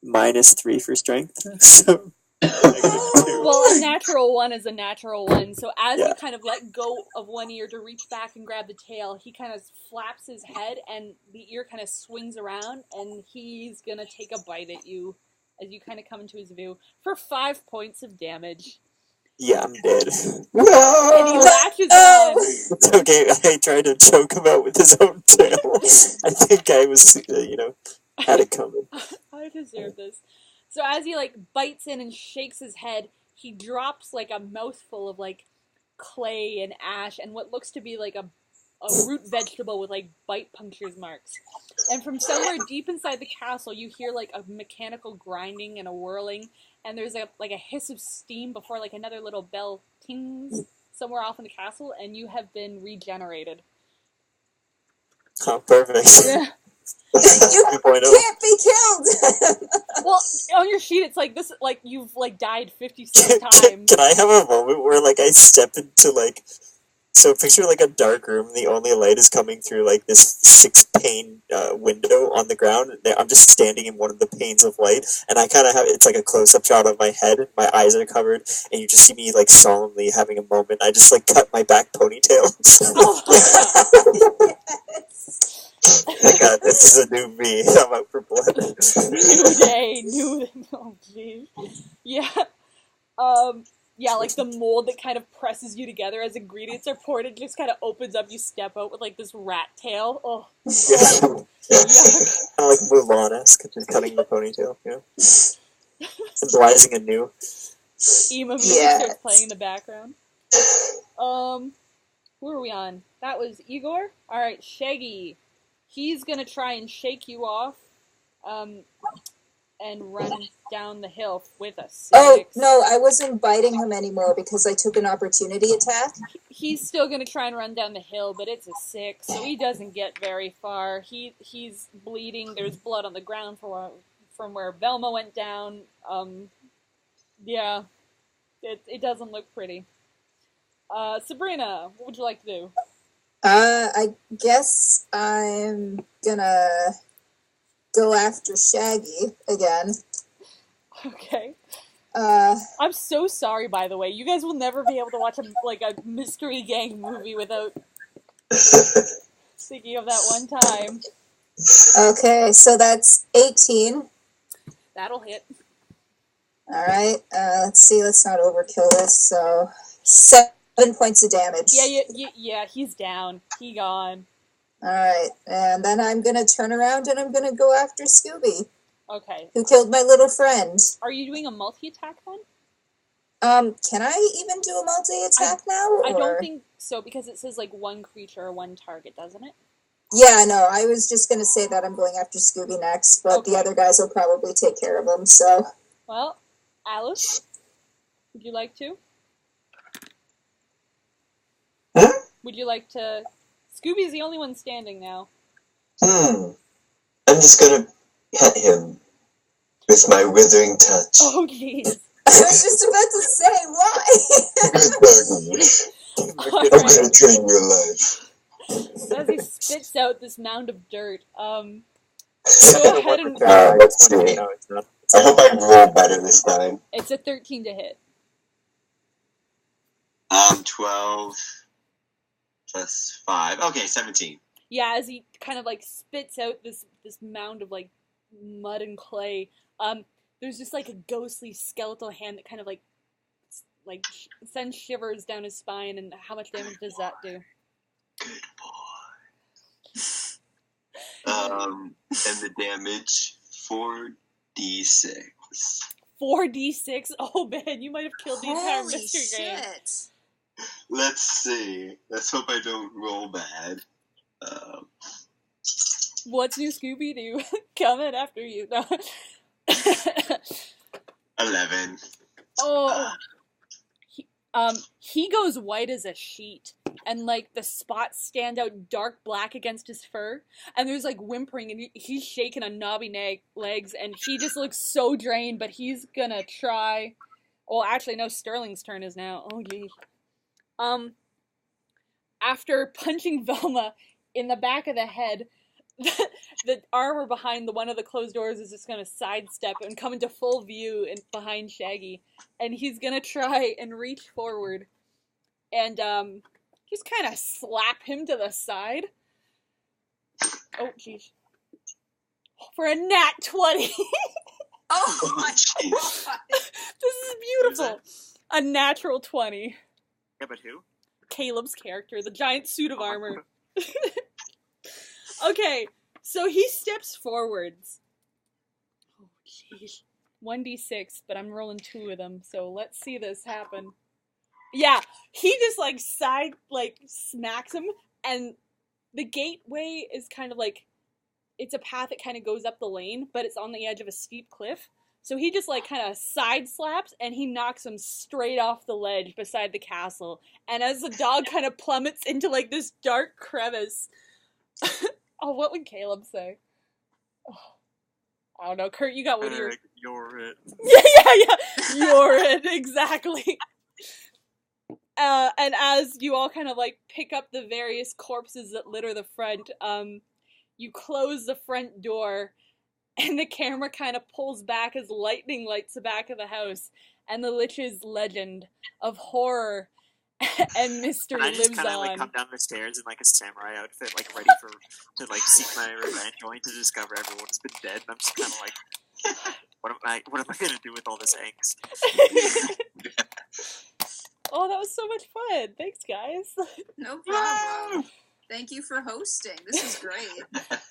-3 for strength. So. Well, a natural 1 is a natural 1, so as you kind of let go of one ear to reach back and grab the tail, he kind of flaps his head, and the ear kind of swings around, and he's gonna take a bite at you as you kind of come into his view for 5 points of damage. Yeah, I'm dead. And he latches on. It's okay, I tried to choke him out with his own tail. I think I was, had it coming. I deserve this. So as he, like, bites in and shakes his head, he drops, like, a mouthful of, like, clay and ash and what looks to be, like, a root vegetable with, like, bite punctures marks. And from somewhere deep inside the castle, you hear, like, a mechanical grinding and a whirling, and there's, a hiss of steam before, like, another little bell tings somewhere off in the castle, and you have been regenerated. Oh, perfect. Yeah. You can't be killed! Well, on your sheet, it's like this, like, you've, like, died 56 times. Can I have a moment where, like, I step into, like... So picture, like, a dark room, the only light is coming through, like, this 6-pane window on the ground. I'm just standing in one of the panes of light, and I kind of have... It's like a close-up shot of my head, my eyes are covered, and you just see me, like, solemnly having a moment. I just, like, cut my back ponytail. Oh, My God, this is a new me. I'm out for blood. New day, new... Oh, jeez. Yeah. Yeah, like the mold that kind of presses you together as ingredients are poured, it just kind of opens up, you step out with, like, this rat tail. Oh. Yeah. Kind of like Mulan-esque, just cutting the ponytail, you know? And rising anew. Emo music starts playing in the background. Who are we on? That was Igor? Alright, Shaggy. He's gonna try and shake you off, and run down the hill with a 6. Oh, no, I wasn't biting him anymore because I took an opportunity attack. He's still gonna try and run down the hill, but it's a 6, so he doesn't get very far. He's bleeding, there's blood on the ground from where Velma went down. Yeah, it doesn't look pretty. Sabrina, what would you like to do? I guess I'm gonna go after Shaggy again. Okay. I'm so sorry, by the way. You guys will never be able to watch a mystery gang movie without thinking of that one time. Okay, so that's 18. That'll hit. Alright, let's see, let's not overkill this, so 7 points of damage. Yeah, he's down. He gone. Alright, and then I'm gonna turn around and I'm gonna go after Scooby. Okay. Who killed my little friend. Are you doing a multi-attack then? Can I even do a multi-attack now? I don't think so, because it says, like, one creature or one target, doesn't it? Yeah, no, I was just gonna say that I'm going after Scooby next, but the other guys will probably take care of him, so... Well, Alice, would you like to? Huh? Would you like to... Scooby's the only one standing now. I'm just gonna pet him with my withering touch. Oh, jeez. I was just about to say, why? I'm gonna drain your life. As he spits out this mound of dirt, go ahead and... let's see. I hope I roll better this time. It's a 13 to hit. 12 plus 5. Okay, 17. Yeah, as he kind of, like, spits out this mound of, like, mud and clay, there's just, like, a ghostly skeletal hand that kind of, like sends shivers down his spine, and how much damage does that do? Good boy. And the damage, 4d6. 4d6? Oh, man, you might have killed the entire mystery game. Let's see. Let's hope I don't roll bad. What's new, Scooby-Doo? Coming after you. No. 11. Oh. He goes white as a sheet, and, like, the spots stand out dark black against his fur, and there's, like, whimpering, and he's shaking on knobby legs, and he just looks so drained, but he's gonna try... Well, actually, no, Sterling's turn is now. Oh, geez. After punching Velma in the back of the head, the armor behind one of the closed doors is just going to sidestep and come into full view behind Shaggy. And he's going to try and reach forward and just kind of slap him to the side. Oh, jeez. For a nat 20. Oh my god. This is beautiful. A natural 20. Yeah, but who? Caleb's character, the giant suit of armor. Okay, so he steps forwards. Oh, jeez. 1d6, but I'm rolling 2 of them, so let's see this happen. Yeah, he just, like, smacks him, and the gateway is kind of like, it's a path that kind of goes up the lane, but it's on the edge of a steep cliff. So he just, like, kind of side slaps, and he knocks him straight off the ledge beside the castle. And as the dog kind of plummets into, like, this dark crevice... Oh, what would Caleb say? Oh, I don't know. Kurt, you got one of your... You're it. Yeah. You're it, exactly. And as you all kind of, like, pick up the various corpses that litter the front, you close the front door, and the camera kind of pulls back as lightning lights the back of the house, and the Lich's legend of horror and mystery lives on. I just kind of, like, come down the stairs in, like, a samurai outfit, like, ready to like, seek my revenge, only to discover everyone's been dead, and I'm just kind of like, what am I gonna do with all this angst? Oh, that was so much fun. Thanks, guys. No problem. Thank you for hosting. This is great.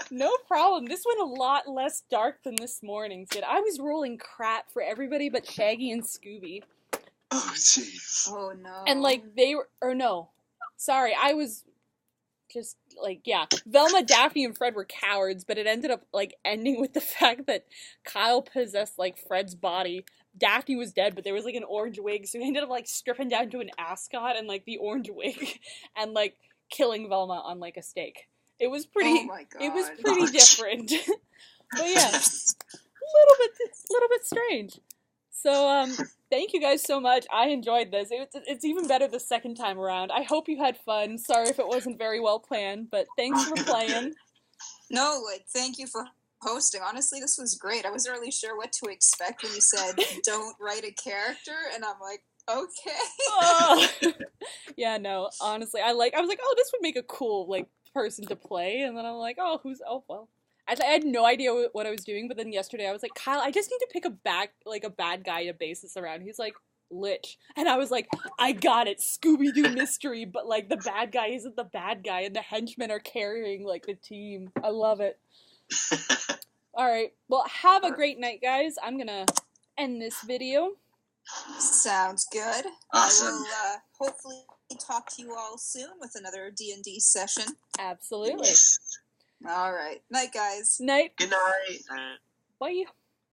No problem. This went a lot less dark than this morning's did. I was rolling crap for everybody but Shaggy and Scooby. Oh, jeez. Oh, no. And, like, they were... Or, no. Sorry, I was just, like, yeah. Velma, Daphne, and Fred were cowards, but it ended up, like, ending with the fact that Kyle possessed, like, Fred's body. Daphne was dead, but there was, like, an orange wig, so he ended up, like, stripping down to an ascot and, like, the orange wig, and, like, killing Velma on, like, a stake. It was pretty... Oh, my God. It was pretty different. But, yeah. little bit strange. So, thank you guys so much. I enjoyed this. It's even better the second time around. I hope you had fun. Sorry if it wasn't very well planned, but thanks for playing. No, like, thank you for hosting. Honestly, this was great. I wasn't really sure what to expect when you said, don't write a character, and I'm like, okay. Oh. Yeah, no, honestly, I was like, oh, this would make a cool, like, person to play, and then I'm like, well. I had no idea what I was doing, but then yesterday I was like, Kyle, I just need to pick a bad guy to base this around. He's like, lich. And I was like, I got it, Scooby-Doo mystery, but like the bad guy isn't the bad guy and the henchmen are carrying like the team. I love it. Alright, well have a great night, guys. I'm gonna end this video. Sounds good. Awesome. I will hopefully talk to you all soon with another D&D session. Absolutely. Yes. All right. Night, guys. Night. Good night. Bye.